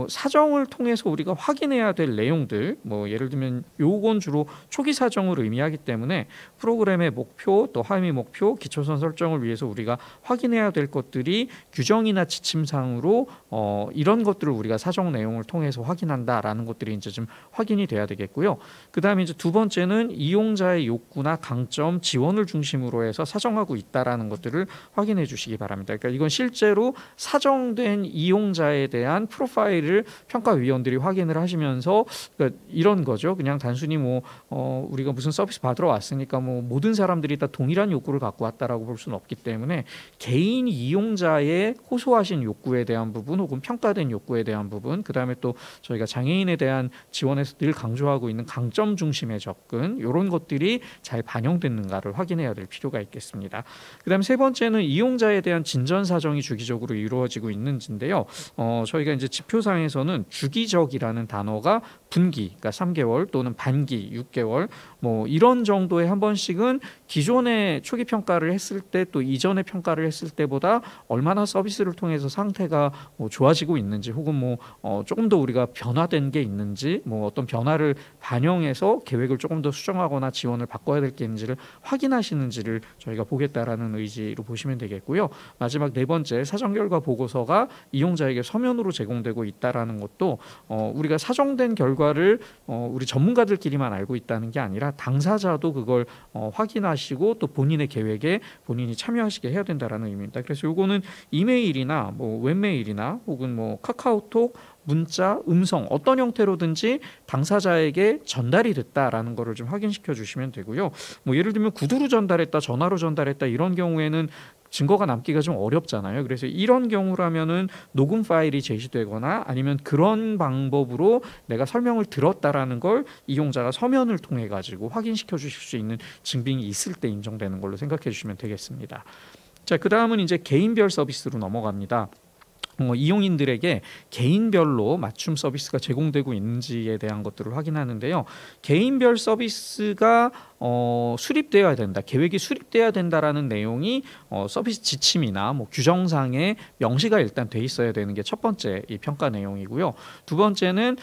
[SPEAKER 3] 사정을 통해서 우리가 확인해야 될 내용들, 뭐 예를 들면 요건 주로 초기 사정을 의미하기 때문에 프로그램의 목표, 또 하위 목표, 기초선 설정을 위해서 우리가 확인해야 될 것들이 규정이나 지침상으로 이런 것들을 우리가 사정 내용을 통해서 확인한다라는 것들이 이제 좀 확인이 돼야 되겠고요. 그다음에 이제 두 번째는 이용자의 욕구나 강점, 지원을 중심으로 해서 사정하고 있다. 라는 것들을 확인해 주시기 바랍니다. 그러니까 이건 실제로 사정된 이용자에 대한 프로파일을 평가위원들이 확인을 하시면서 그러니까 이런 거죠. 그냥 단순히 뭐 우리가 무슨 서비스 받으러 왔으니까 뭐 모든 사람들이 다 동일한 욕구를 갖고 왔다라고 볼 수는 없기 때문에 개인 이용자의 호소하신 욕구에 대한 부분 혹은 평가된 욕구에 대한 부분, 그다음에 또 저희가 장애인에 대한 지원에서 늘 강조하고 있는 강점 중심의 접근, 이런 것들이 잘 반영됐는가를 확인해야 될 필요가 있겠습니다. 그다음에 세 번째는 이용자에 대한 진전 사정이 주기적으로 이루어지고 있는지인데요. 저희가 이제 지표상에서는 주기적이라는 단어가 분기, 그러니까 3개월 또는 반기, 6개월 뭐 이런 정도의 한 번씩은 기존의 초기 평가를 했을 때 또 이전의 평가를 했을 때보다 얼마나 서비스를 통해서 상태가 뭐 좋아지고 있는지 혹은 뭐 조금 더 우리가 변화된 게 있는지 뭐 어떤 변화를 반영해서 계획을 조금 더 수정하거나 지원을 바꿔야 될 게 있는지를 확인하시는지를 저희가 보겠다라는 의지로 보시면 되겠고요. 마지막 네 번째 사정 결과 보고서가 이용자에게 서면으로 제공되고 있다라는 것도 우리가 사정된 결과를 우리 전문가들끼리만 알고 있다는 게 아니라 당사자도 그걸 확인하시고 또 본인의 계획에 본인이 참여하시게 해야 된다라는 의미입니다. 그래서 요거는 이메일이나 뭐 웹메일이나 혹은 뭐 카카오톡, 문자, 음성 어떤 형태로든지 당사자에게 전달이 됐다라는 거를 좀 확인시켜 주시면 되고요. 뭐 예를 들면 구두로 전달했다, 전화로 전달했다 이런 경우에는 증거가 남기가 좀 어렵잖아요. 그래서 이런 경우라면은 녹음 파일이 제시되거나 아니면 그런 방법으로 내가 설명을 들었다라는 걸 이용자가 서면을 통해 가지고 확인시켜 주실 수 있는 증빙이 있을 때 인정되는 걸로 생각해 주시면 되겠습니다. 자, 그다음은 이제 개인별 서비스로 넘어갑니다. 이용인들에게 개인별로 맞춤 서비스가 제공되고 있는지에 대한 것들을 확인하는데요. 개인별 서비스가 수립되어야 된다, 계획이 수립되어야 된다라는 내용이 서비스 지침이나 뭐 규정상에 명시가 일단 돼 있어야 되는 게 첫 번째 이 평가 내용이고요. 두 번째는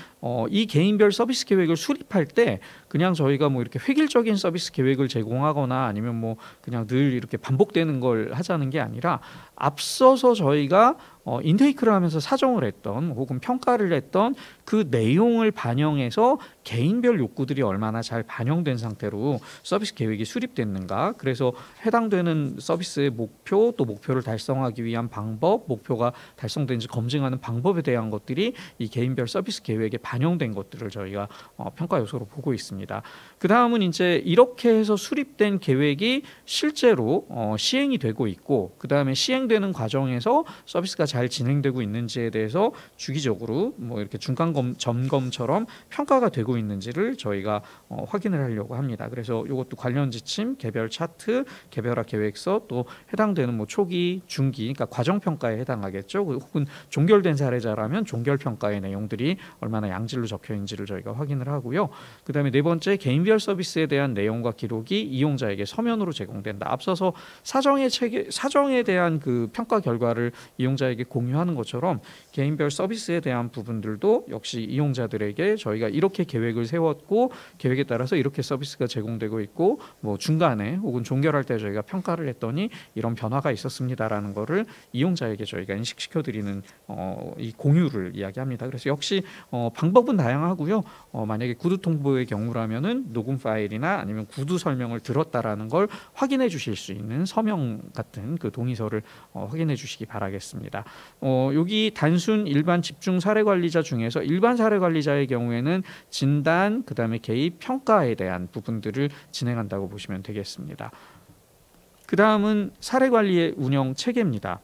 [SPEAKER 3] 이 개인별 서비스 계획을 수립할 때 그냥 저희가 뭐 이렇게 획일적인 서비스 계획을 제공하거나 아니면 뭐 그냥 늘 이렇게 반복되는 걸 하자는 게 아니라 앞서서 저희가 인테이크를 하면서 사정을 했던 혹은 평가를 했던 그 내용을 반영해서 개인별 욕구들이 얼마나 잘 반영된 상태로 서비스 계획이 수립됐는가, 그래서 해당되는 서비스의 목표 또 목표를 달성하기 위한 방법, 목표가 달성된지 검증하는 방법에 대한 것들이 이 개인별 서비스 계획에 반영된 것들을 저희가 평가 요소로 보고 있습니다. 그 다음은 이제 이렇게 해서 수립된 계획이 실제로 시행이 되고 있고 그 다음에 시행되는 과정에서 서비스가 잘 진행되고 있는지에 대해서 주기적으로 뭐 이렇게 중간 점검처럼 평가가 되고 있는지를 저희가 확인을 하려고 합니다. 그래서 이것도 관련 지침, 개별 차트, 개별화 계획서, 또 해당되는 뭐 초기, 중기, 그러니까 과정 평가에 해당하겠죠. 혹은 종결된 사례자라면 종결 평가의 내용들이 얼마나 양질로 적혀 있는지를 저희가 확인을 하고요. 그다음에 네 번째, 개인별 서비스에 대한 내용과 기록이 이용자에게 서면으로 제공된다. 앞서서 사정에 대한 그 평가 결과를 이용자에게 공유하는 것처럼 개인별 서비스에 대한 부분들도 역시 이용자들에게 저희가 이렇게 계획을 세웠고 계획에 따라서 이렇게 서비스가 제공되고 있고 뭐 중간에 혹은 종결할 때 저희가 평가를 했더니 이런 변화가 있었습니다라는 거를 이용자에게 저희가 인식시켜 드리는 이 공유를 이야기합니다. 그래서 역시 방법은 다양하고요. 만약에 구두 통보의 경우라면은 녹음 파일이나 아니면 구두 설명을 들었다라는 걸 확인해 주실 수 있는 서명 같은 그 동의서를 확인해 주시기 바라겠습니다. 여기 단순 일반 집중 사례 관리자 중에서 일반 사례 관리자의 경우에는 진단, 그다음에 개입, 평가에 대한 부분들을 진행한다고 보시면 되겠습니다. 그다음은 사례 관리의 운영 체계입니다.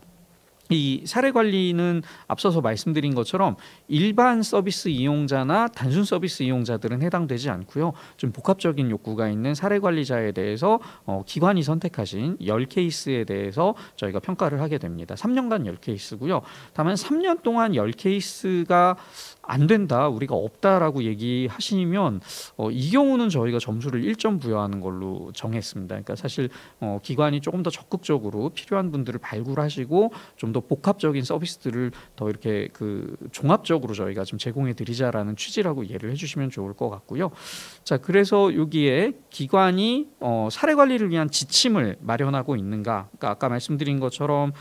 [SPEAKER 3] 이 사례 관리는 앞서서 말씀드린 것처럼 일반 서비스 이용자나 단순 서비스 이용자들은 해당되지 않고요. 좀 복합적인 욕구가 있는 사례 관리자에 대해서 기관이 선택하신 10케이스에 대해서 저희가 평가를 하게 됩니다. 3년간 10케이스고요. 다만 3년 동안 10케이스가 안 된다, 우리가 없다라고 얘기하시면 이 경우는 저희가 점수를 1점 부여하는 걸로 정했습니다. 그러니까 사실 기관이 조금 더 적극적으로 필요한 분들을 발굴하시고 좀 더 복합적인 서비스들을 더 이렇게 그 종합적으로 저희가 좀 제공해 드리자라는 취지라고 이해를 해주시면 좋을 것 같고요. 자, 그래서 여기에 기관이 사례 관리를 위한 지침을 마련하고 있는가, 그러니까 아까 말씀드린 것처럼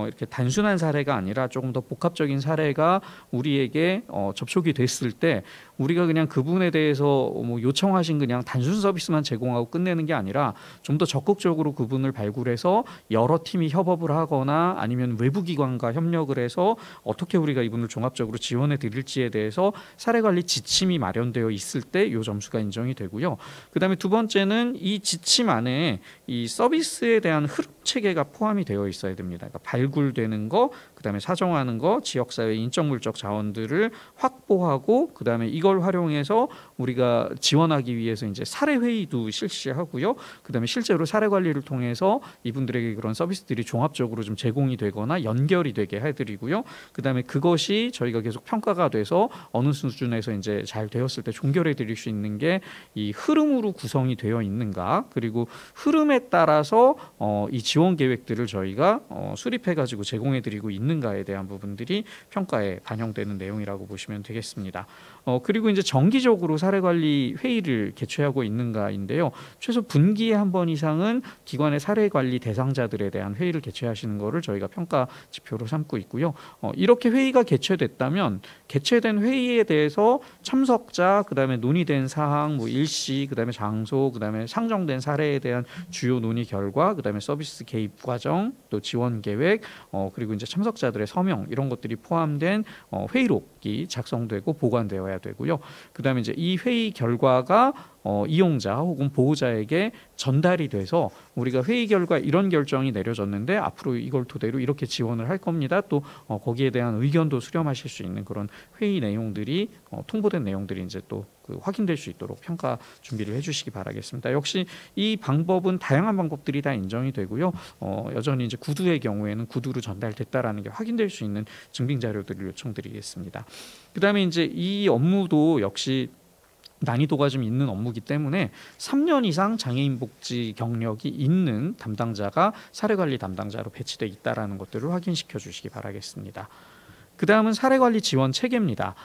[SPEAKER 3] 이렇게 단순한 사례가 아니라 조금 더 복합적인 사례가 우리에게 접촉이 됐을 때 우리가 그냥 그분에 대해서 뭐 요청하신 그냥 단순 서비스만 제공하고 끝내는 게 아니라 좀 더 적극적으로 그분을 발굴해서 여러 팀이 협업을 하거나 아니면 외부 기관과 협력을 해서 어떻게 우리가 이분을 종합적으로 지원해 드릴지에 대해서 사례 관리 지침이 마련되어 있을 때 이 점수가 인정이 되고요. 그다음에 두 번째는 이 지침 안에 이 서비스에 대한 흐름 체계가 포함이 되어 있어야 됩니다. 그러니까 발굴되는 거, 그다음에 사정하는 거, 지역사회 인적 물적 자원들을 확보하고 그다음에 이걸 활용해서 우리가 지원하기 위해서 이제 사례 회의도 실시하고요. 그다음에 실제로 사례 관리를 통해서 이분들에게 그런 서비스들이 종합적으로 좀 제공이 되거나 연결이 되게 해드리고요. 그다음에 그것이 저희가 계속 평가가 돼서 어느 수준에서 이제 잘 되었을 때 종결해 드릴 수 있는 게 이 흐름으로 구성이 되어 있는가, 그리고 흐름에 따라서 이 지원 계획들을 저희가 수립해 가지고 제공해 드리고 있는가에 대한 부분들이 평가에 반영되는 내용이라고 보시면 되겠습니다. 그리고 이제 정기적으로 사례 관리 회의를 개최하고 있는가인데요. 최소 분기에 한 번 이상은 기관의 사례 관리 대상자들에 대한 회의를 개최하시는 것을 저희가 평가 지표로 삼고 있고요. 이렇게 회의가 개최됐다면 개최된 회의에 대해서 참석자, 그다음에 논의된 사항, 뭐 일시, 그다음에 장소, 그다음에 상정된 사례에 대한 주요 논의 결과, 그다음에 서비스 개입 과정, 또 지원 계획, 그리고 이제 참석자들의 서명 이런 것들이 포함된 회의록이 작성되고 보관되어야 되고요. 그다음에 이제 이 회의 결과가 이용자 혹은 보호자에게 전달이 돼서 우리가 회의 결과 이런 결정이 내려졌는데 앞으로 이걸 토대로 이렇게 지원을 할 겁니다. 또 거기에 대한 의견도 수렴하실 수 있는 그런 회의 내용들이 통보된 내용들이 이제 또 확인될 수 있도록 평가 준비를 해주시기 바라겠습니다. 역시 이 방법은 다양한 방법들이 다 인정이 되고요. 여전히 이제 구두의 경우에는 구두로 전달됐다라는 게 확인될 수 있는 증빙 자료들을 요청드리겠습니다. 그다음에 이제 이 업무도 역시 난이도가 좀 있는 업무이기 때문에 3년 이상 장애인 복지 경력이 있는 담당자가 사례관리 담당자로 배치돼 있다라는 것들을 확인시켜 주시기 바라겠습니다. 그 다음은 사례관리 지원 체계입니다.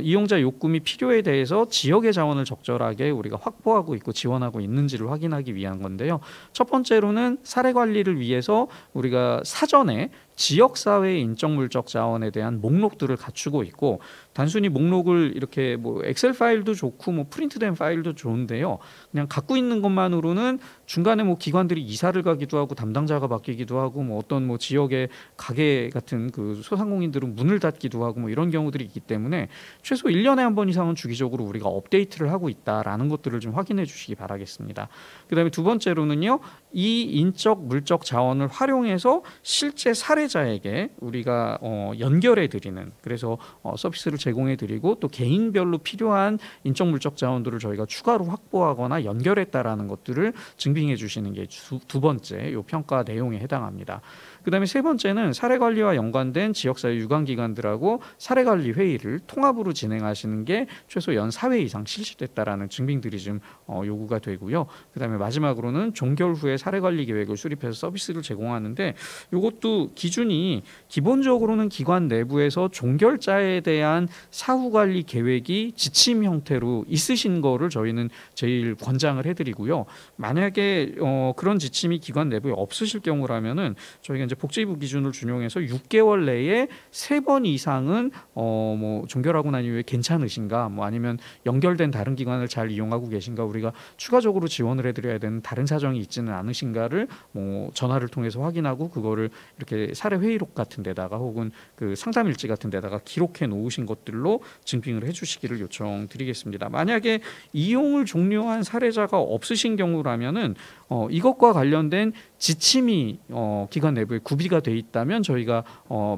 [SPEAKER 3] 이용자 욕구 및 필요에 대해서 지역의 자원을 적절하게 우리가 확보하고 있고 지원하고 있는지를 확인하기 위한 건데요. 첫 번째로는 사례관리를 위해서 우리가 사전에 지역사회의 인적물적 자원에 대한 목록들을 갖추고 있고, 단순히 목록을 이렇게 뭐 엑셀 파일도 좋고 뭐 프린트된 파일도 좋은데요. 그냥 갖고 있는 것만으로는 중간에 뭐 기관들이 이사를 가기도 하고 담당자가 바뀌기도 하고 뭐 어떤 뭐 지역의 가게 같은 그 소상공인들은 문을 닫기도 하고 뭐 이런 경우들이 있기 때문에 최소 1년에 한 번 이상은 주기적으로 우리가 업데이트를 하고 있다라는 것들을 좀 확인해 주시기 바라겠습니다. 그다음에 두 번째로는요. 이 인적 물적 자원을 활용해서 실제 사례자에게 우리가 연결해 드리는, 그래서 서비스를 제공해 드리고 또 개인별로 필요한 인적 물적 자원들을 저희가 추가로 확보하거나 연결했다라는 것들을 증빙해 주시는 게 두 번째 요 평가 내용에 해당합니다. 그다음에 세 번째는 사례관리와 연관된 지역사회 유관기관들하고 사례관리 회의를 통합으로 진행하시는 게 최소 연 4회 이상 실시됐다라는 증빙들이 좀 요구가 되고요. 그다음에 마지막으로는 종결 후에 사례관리 계획을 수립해서 서비스를 제공하는데, 이것도 기준이 기본적으로는 기관 내부에서 종결자에 대한 사후관리 계획이 지침 형태로 있으신 거를 저희는 제일 권장을 해드리고요. 만약에 그런 지침이 기관 내부에 없으실 경우라면은 저희가 이제 복지부 기준을 준용해서 6개월 내에 3번 이상은 뭐 종결하고 난 이후에 괜찮으신가, 뭐 아니면 연결된 다른 기관을 잘 이용하고 계신가, 우리가 추가적으로 지원을 해드려야 되는 다른 사정이 있지는 않으신가를 뭐 전화를 통해서 확인하고 그거를 이렇게 사례 회의록 같은 데다가 혹은 그 상담 일지 같은 데다가 기록해 놓으신 것들로 증빙을 해주시기를 요청드리겠습니다. 만약에 이용을 종료한 사례자가 없으신 경우라면은 이것과 관련된 지침이 기관 내부에 구비가 돼 있다면 저희가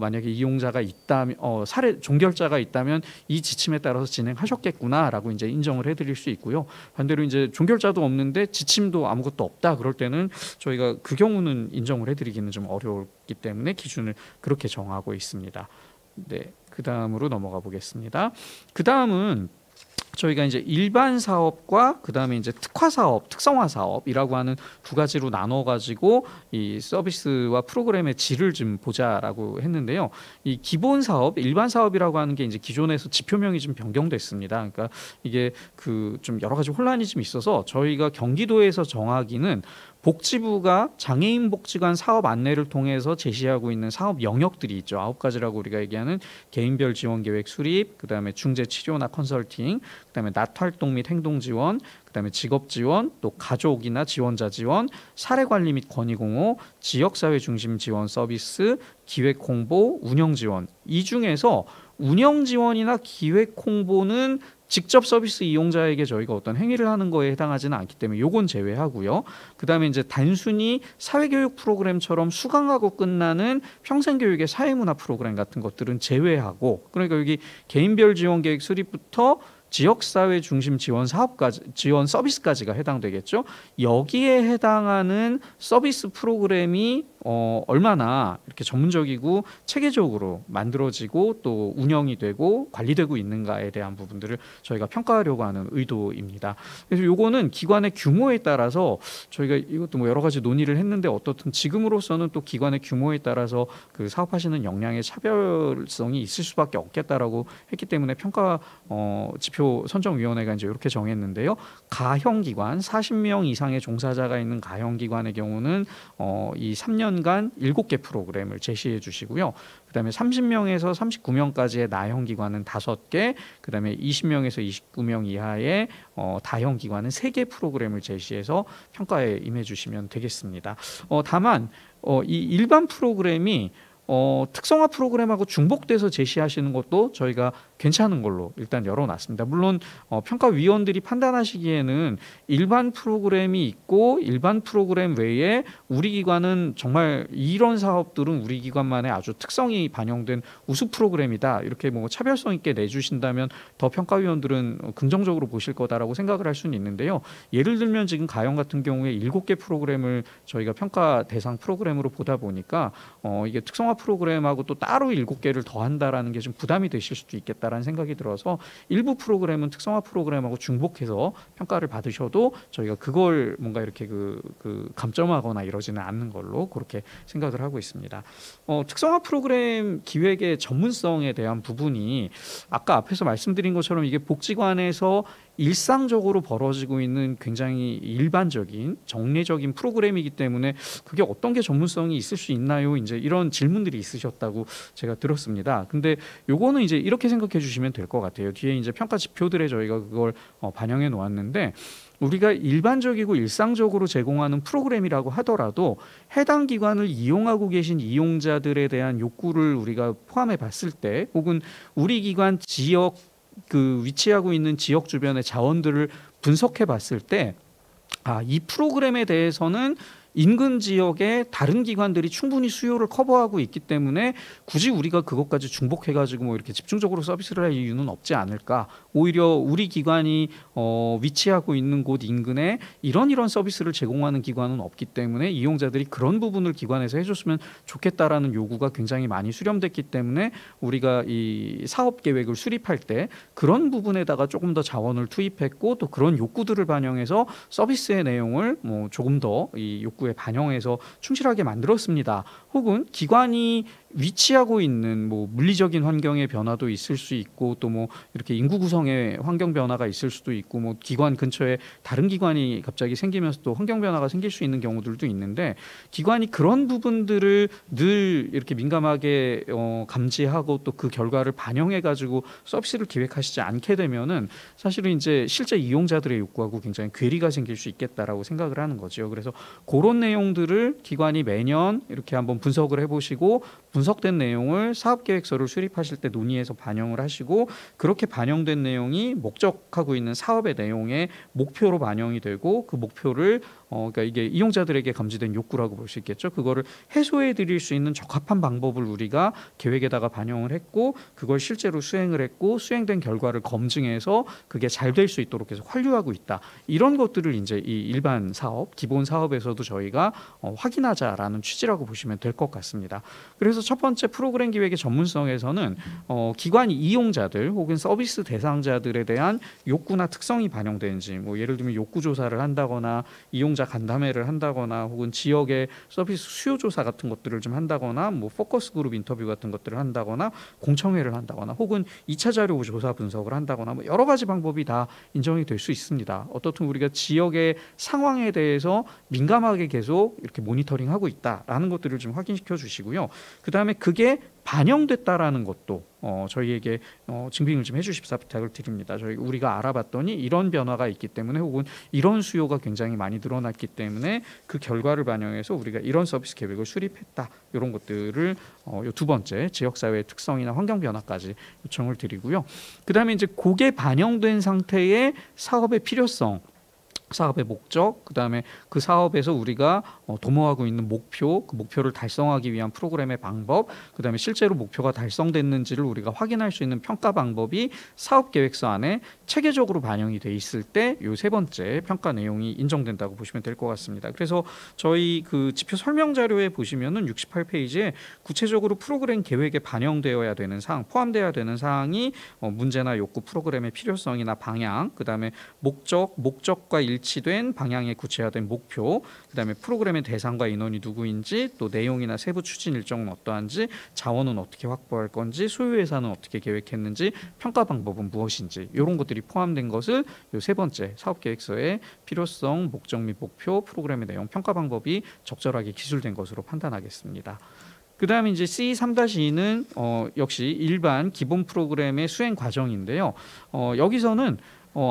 [SPEAKER 3] 만약에 이용자가 있다면 사례 종결자가 있다면 이 지침에 따라서 진행하셨겠구나라고 이제 인정을 해드릴 수 있고요. 반대로 이제 종결자도 없는데 지침도 아무것도 없다 그럴 때는 저희가 그 경우는 인정을 해드리기는 좀 어려웠기 때문에 기준을 그렇게 정하고 있습니다. 네, 그 다음으로 넘어가 보겠습니다. 그 다음은 저희가 이제 일반 사업과 그다음에 이제 특화 사업, 특성화 사업이라고 하는 두 가지로 나눠 가지고 이 서비스와 프로그램의 질을 좀 보자라고 했는데요. 이 기본 사업, 일반 사업이라고 하는 게 이제 기존에서 지표명이 좀 변경됐습니다. 그러니까 이게 그 좀 여러 가지 혼란이 좀 있어서 저희가 경기도에서 정하기는 복지부가 장애인 복지관 사업 안내를 통해서 제시하고 있는 사업 영역들이 있죠. 9가지라고 우리가 얘기하는 개인별 지원 계획 수립, 그다음에 중재 치료나 컨설팅, 그다음에 낮 활동 및 행동 지원, 그다음에 직업 지원, 또 가족이나 지원자 지원, 사례 관리 및 권위 공호, 지역 사회 중심 지원 서비스, 기획 홍보, 운영 지원. 이 중에서 운영 지원이나 기획 홍보는 직접 서비스 이용자에게 저희가 어떤 행위를 하는 거에 해당하지는 않기 때문에 요건 제외하고요. 그다음에 이제 단순히 사회교육 프로그램처럼 수강하고 끝나는 평생교육의 사회문화 프로그램 같은 것들은 제외하고, 그러니까 여기 개인별 지원 계획 수립부터 지역사회 중심 지원 사업까지, 지원 서비스까지가 해당되겠죠. 여기에 해당하는 서비스 프로그램이 얼마나 이렇게 전문적이고 체계적으로 만들어지고 또 운영이 되고 관리되고 있는가에 대한 부분들을 저희가 평가하려고 하는 의도입니다. 그래서 요거는 기관의 규모에 따라서 저희가 이것도 뭐 여러 가지 논의를 했는데, 어떻든 지금으로서는 또 기관의 규모에 따라서 그 사업하시는 역량의 차별성이 있을 수밖에 없겠다라고 했기 때문에 평가 지표 선정위원회가 이제 이렇게 정했는데요. 가형기관 40명 이상의 종사자가 있는 가형기관의 경우는 이 3년간 7개 프로그램을 제시해 주시고요. 그다음에 30명에서 39명까지의 나형 기관은 5개, 그다음에 20명에서 29명 이하의 다형 기관은 3개 프로그램을 제시해서 평가에 임해 주시면 되겠습니다. 다만 이 일반 프로그램이 특성화 프로그램하고 중복돼서 제시하시는 것도 저희가 괜찮은 걸로 일단 열어놨습니다. 물론 평가위원들이 판단하시기에는 일반 프로그램이 있고 일반 프로그램 외에 우리 기관은 정말 이런 사업들은 우리 기관만의 아주 특성이 반영된 우수 프로그램이다, 이렇게 뭐 차별성 있게 내주신다면 더 평가위원들은 긍정적으로 보실 거다라고 생각을 할 수는 있는데요. 예를 들면 지금 가형 같은 경우에 7개 프로그램을 저희가 평가 대상 프로그램으로 보다 보니까 이게 특성화 프로그램하고 또 따로 7개를 더 한다라는 게 좀 부담이 되실 수도 있겠다라는 생각이 들어서 일부 프로그램은 특성화 프로그램하고 중복해서 평가를 받으셔도 저희가 그걸 뭔가 이렇게 그 감점하거나 이러지는 않는 걸로 그렇게 생각을 하고 있습니다. 특성화 프로그램 기획의 전문성에 대한 부분이 아까 앞에서 말씀드린 것처럼 이게 복지관에서 일상적으로 벌어지고 있는 굉장히 일반적인 정례적인 프로그램이기 때문에 그게 어떤 게 전문성이 있을 수 있나요? 이제 이런 질문들이 있으셨다고 제가 들었습니다. 근데 요거는 이제 이렇게 생각해 주시면 될 것 같아요. 뒤에 이제 평가 지표들에 저희가 그걸 반영해 놓았는데, 우리가 일반적이고 일상적으로 제공하는 프로그램이라고 하더라도 해당 기관을 이용하고 계신 이용자들에 대한 욕구를 우리가 포함해 봤을 때, 혹은 우리 기관 지역 그 위치하고 있는 지역 주변의 자원들을 분석해 봤을 때, 이 프로그램에 대해서는 인근 지역의 다른 기관들이 충분히 수요를 커버하고 있기 때문에 굳이 우리가 그것까지 중복해가지고 뭐 이렇게 집중적으로 서비스를 할 이유는 없지 않을까. 오히려 우리 기관이 위치하고 있는 곳 인근에 이런 서비스를 제공하는 기관은 없기 때문에 이용자들이 그런 부분을 기관에서 해줬으면 좋겠다라는 요구가 굉장히 많이 수렴됐기 때문에 우리가 이 사업 계획을 수립할 때 그런 부분에다가 조금 더 자원을 투입했고, 또 그런 욕구들을 반영해서 서비스의 내용을 뭐 조금 더 이 욕구에 반영해서 충실하게 만들었습니다. 혹은 기관이 위치하고 있는 뭐 물리적인 환경의 변화도 있을 수 있고, 또 뭐 이렇게 인구 구성의 환경 변화가 있을 수도 있고, 뭐 기관 근처에 다른 기관이 갑자기 생기면서 또 환경 변화가 생길 수 있는 경우들도 있는데, 기관이 그런 부분들을 늘 이렇게 민감하게 감지하고 또 그 결과를 반영해 가지고 서비스를 기획하시지 않게 되면은 사실은 이제 실제 이용자들의 욕구하고 굉장히 괴리가 생길 수 있겠다라고 생각을 하는 거죠. 그래서 그런 내용들을 기관이 매년 이렇게 한번 분석을 해보시고, 분석된 내용을 사업계획서를 수립하실 때 논의해서 반영을 하시고, 그렇게 반영된 내용이 목적하고 있는 사업의 내용의 목표로 반영이 되고, 그 목표를 그러니까 이게 이용자들에게 감지된 욕구라고 볼 수 있겠죠. 그거를 해소해 드릴 수 있는 적합한 방법을 우리가 계획에다가 반영을 했고, 그걸 실제로 수행을 했고, 수행된 결과를 검증해서 그게 잘 될 수 있도록 해서 환류하고 있다. 이런 것들을 이제 이 일반 사업, 기본 사업에서도 저희가 확인하자라는 취지라고 보시면 될 것 같습니다. 그래서 첫 번째 프로그램 기획의 전문성에서는 기관 이용자들 혹은 서비스 대상자들에 대한 욕구나 특성이 반영되는지, 뭐 예를 들면 욕구 조사를 한다거나 이용자 간담회를 한다거나 혹은 지역의 서비스 수요 조사 같은 것들을 좀 한다거나, 뭐 포커스 그룹 인터뷰 같은 것들을 한다거나, 공청회를 한다거나, 혹은 2차 자료 조사 분석을 한다거나, 뭐 여러 가지 방법이 다 인정이 될 수 있습니다. 어떻든 우리가 지역의 상황에 대해서 민감하게 계속 이렇게 모니터링하고 있다라는 것들을 좀 확인시켜 주시고요. 그 다음에 그게 반영됐다라는 것도 저희에게 증빙을 좀 해주십사 부탁을 드립니다. 우리가 알아봤더니 이런 변화가 있기 때문에 혹은 이런 수요가 굉장히 많이 늘어났기 때문에 그 결과를 반영해서 우리가 이런 서비스 계획을 수립했다. 이런 것들을 요 두 번째 지역사회의 특성이나 환경 변화까지 요청을 드리고요. 그다음에 이제 그게 반영된 상태의 사업의 필요성, 사업의 목적, 그다음에 그 사업에서 우리가 도모하고 있는 목표, 그 목표를 달성하기 위한 프로그램의 방법, 그다음에 실제로 목표가 달성됐는지를 우리가 확인할 수 있는 평가 방법이 사업 계획서 안에 체계적으로 반영이 돼 있을 때 요 세 번째 평가 내용이 인정된다고 보시면 될 것 같습니다. 그래서 저희 그 지표 설명 자료에 보시면은 68페이지에 구체적으로 프로그램 계획에 반영되어야 되는 사항, 포함되어야 되는 사항이 문제나 욕구, 프로그램의 필요성이나 방향, 그다음에 목적과 일치된 방향에 구체화된 목표, 그다음에 프로그램의 대상과 인원이 누구인지, 또 내용이나 세부 추진 일정은 어떠한지, 자원은 어떻게 확보할 건지, 소요 예산은 어떻게 계획했는지, 평가 방법은 무엇인지, 이런 것들이 포함된 것을 이 세 번째 사업 계획서의 필요성, 목적 및 목표, 프로그램의 내용, 평가 방법이 적절하게 기술된 것으로 판단하겠습니다. 그 다음에 이제 C3-2는 역시 일반 기본 프로그램의 수행 과정인데요. 여기서는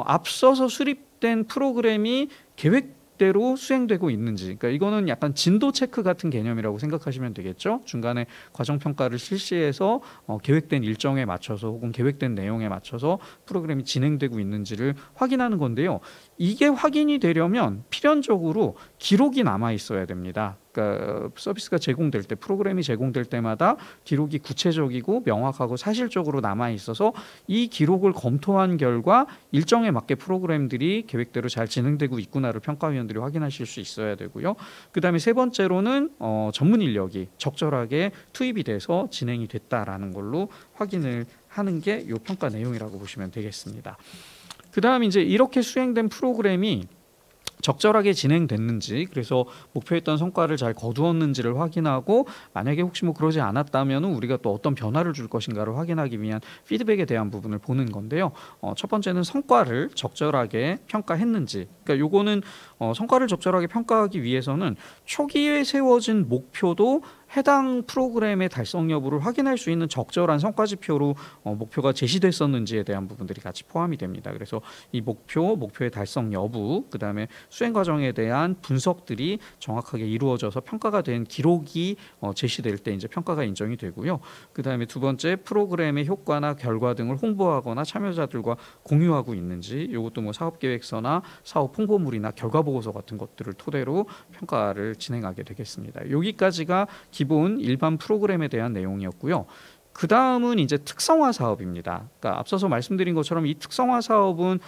[SPEAKER 3] 앞서서 수립된 프로그램이 계획대로 수행되고 있는지, 그러니까 이거는 약간 진도 체크 같은 개념이라고 생각하시면 되겠죠. 중간에 과정 평가를 실시해서 계획된 일정에 맞춰서 혹은 계획된 내용에 맞춰서 프로그램이 진행되고 있는지를 확인하는 건데요. 이게 확인이 되려면 필연적으로 기록이 남아 있어야 됩니다. 그러니까 서비스가 제공될 때, 프로그램이 제공될 때마다 기록이 구체적이고 명확하고 사실적으로 남아 있어서 이 기록을 검토한 결과 일정에 맞게 프로그램들이 계획대로 잘 진행되고 있구나를 평가위원들이 확인하실 수 있어야 되고요. 그다음에 세 번째로는 전문 인력이 적절하게 투입이 돼서 진행이 됐다라는 걸로 확인을 하는 게 이 평가 내용이라고 보시면 되겠습니다. 그다음 이제 이렇게 수행된 프로그램이 적절하게 진행됐는지, 그래서 목표했던 성과를 잘 거두었는지를 확인하고, 만약에 혹시 그러지 않았다면 우리가 또 어떤 변화를 줄 것인가를 확인하기 위한 피드백에 대한 부분을 보는 건데요. 첫 번째는 성과를 적절하게 평가했는지, 그러니까 요거는 성과를 적절하게 평가하기 위해서는 초기에 세워진 목표도 해당 프로그램의 달성 여부를 확인할 수 있는 적절한 성과지표로 목표가 제시됐었는지에 대한 부분들이 같이 포함이 됩니다. 그래서 이 목표의 달성 여부, 그다음에 수행 과정에 대한 분석들이 정확하게 이루어져서 평가가 된 기록이 제시될 때 이제 평가가 인정이 되고요. 그다음에 두 번째, 프로그램의 효과나 결과 등을 홍보하거나 참여자들과 공유하고 있는지, 이것도 사업 계획서나 사업 홍보물이나 결과 보고서 같은 것들을 토대로 평가를 진행하게 되겠습니다. 여기까지가 기본 일반 프로그램에 대한 내용이었고요. 그 다음은 이제 특성화 사업입니다. 그러니까 앞서서 말씀드린 것처럼 이 특성화 사업은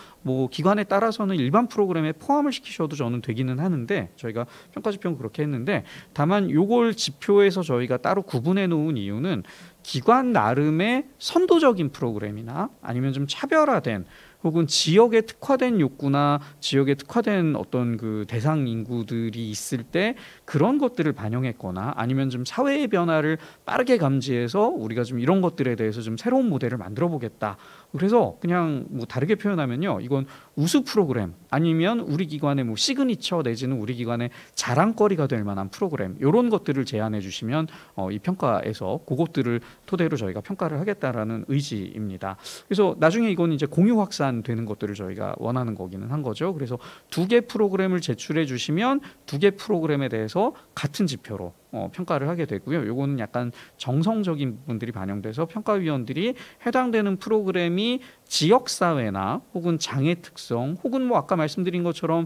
[SPEAKER 3] 기관에 따라서는 일반 프로그램에 포함을 시키셔도 저는 되기는 하는데, 저희가 평가 지표는 그렇게 했는데, 다만 요걸 지표에서 저희가 따로 구분해 놓은 이유는 기관 나름의 선도적인 프로그램이나 아니면 좀 차별화된 혹은 지역에 특화된 욕구나 지역에 특화된 어떤 그 대상 인구들이 있을 때 그런 것들을 반영했거나, 아니면 좀 사회의 변화를 빠르게 감지해서 우리가 좀 이런 것들에 대해서 좀 새로운 모델을 만들어 보겠다. 그래서 그냥 다르게 표현하면요, 이건 우수 프로그램, 아니면 우리 기관의 시그니처 내지는 우리 기관의 자랑거리가 될 만한 프로그램, 이런 것들을 제안해 주시면 이 평가에서 그것들을 토대로 저희가 평가를 하겠다라는 의지입니다. 그래서 나중에 이건 이제 공유 확산되는 것들을 저희가 원하는 거기는 한 거죠. 그래서 2개 프로그램을 제출해 주시면 2개 프로그램에 대해서 같은 지표로 평가를 하게 되고요. 요거는 약간 정성적인 부분들이 반영돼서 평가위원들이 해당되는 프로그램이 지역사회나 혹은 장애 특성, 혹은 아까 말씀드린 것처럼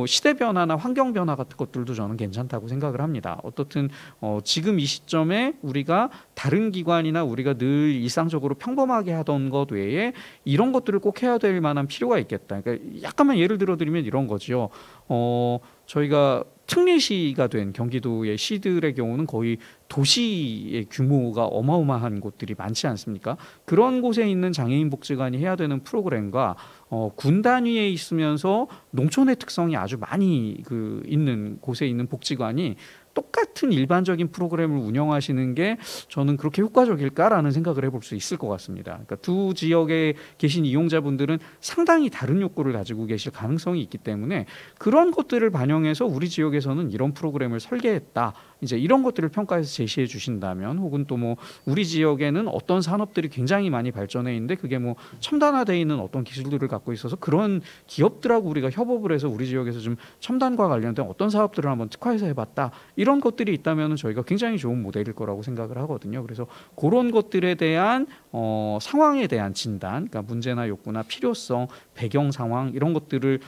[SPEAKER 3] 시대 변화나 환경 변화 같은 것들도 저는 괜찮다고 생각을 합니다. 어떻든 지금 이 시점에 우리가 다른 기관이나 우리가 늘 일상적으로 평범하게 하던 것 외에 이런 것들을 꼭 해야 될 만한 필요가 있겠다. 그러니까 약간만 예를 들어 드리면 이런 거죠. 저희가 특례시가 된 경기도의 시들의 경우는 거의 도시의 규모가 어마어마한 곳들이 많지 않습니까? 그런 곳에 있는 장애인 복지관이 해야 되는 프로그램과 군 단위에 있으면서 농촌의 특성이 아주 많이 있는 곳에 있는 복지관이 똑같은 일반적인 프로그램을 운영하시는 게 저는 그렇게 효과적일까라는 생각을 해볼 수 있을 것 같습니다. 그러니까 두 지역에 계신 이용자분들은 상당히 다른 욕구를 가지고 계실 가능성이 있기 때문에 그런 것들을 반영해서 우리 지역에서는 이런 프로그램을 설계했다. 이제 이런 것들을 평가해서 제시해 주신다면, 혹은 또 뭐 우리 지역에는 어떤 산업들이 굉장히 많이 발전해 있는데 그게 뭐 첨단화되어 있는 어떤 기술들을 갖고 있어서 그런 기업들하고 우리가 협업을 해서 우리 지역에서 좀 첨단과 관련된 어떤 사업들을 한번 특화해서 해봤다, 이런 것들이 있다면 저희가 굉장히 좋은 모델일 거라고 생각을 하거든요. 그래서 그런 것들에 대한 상황에 대한 진단, 그러니까 문제나 욕구나 필요성, 배경 상황, 이런 것들을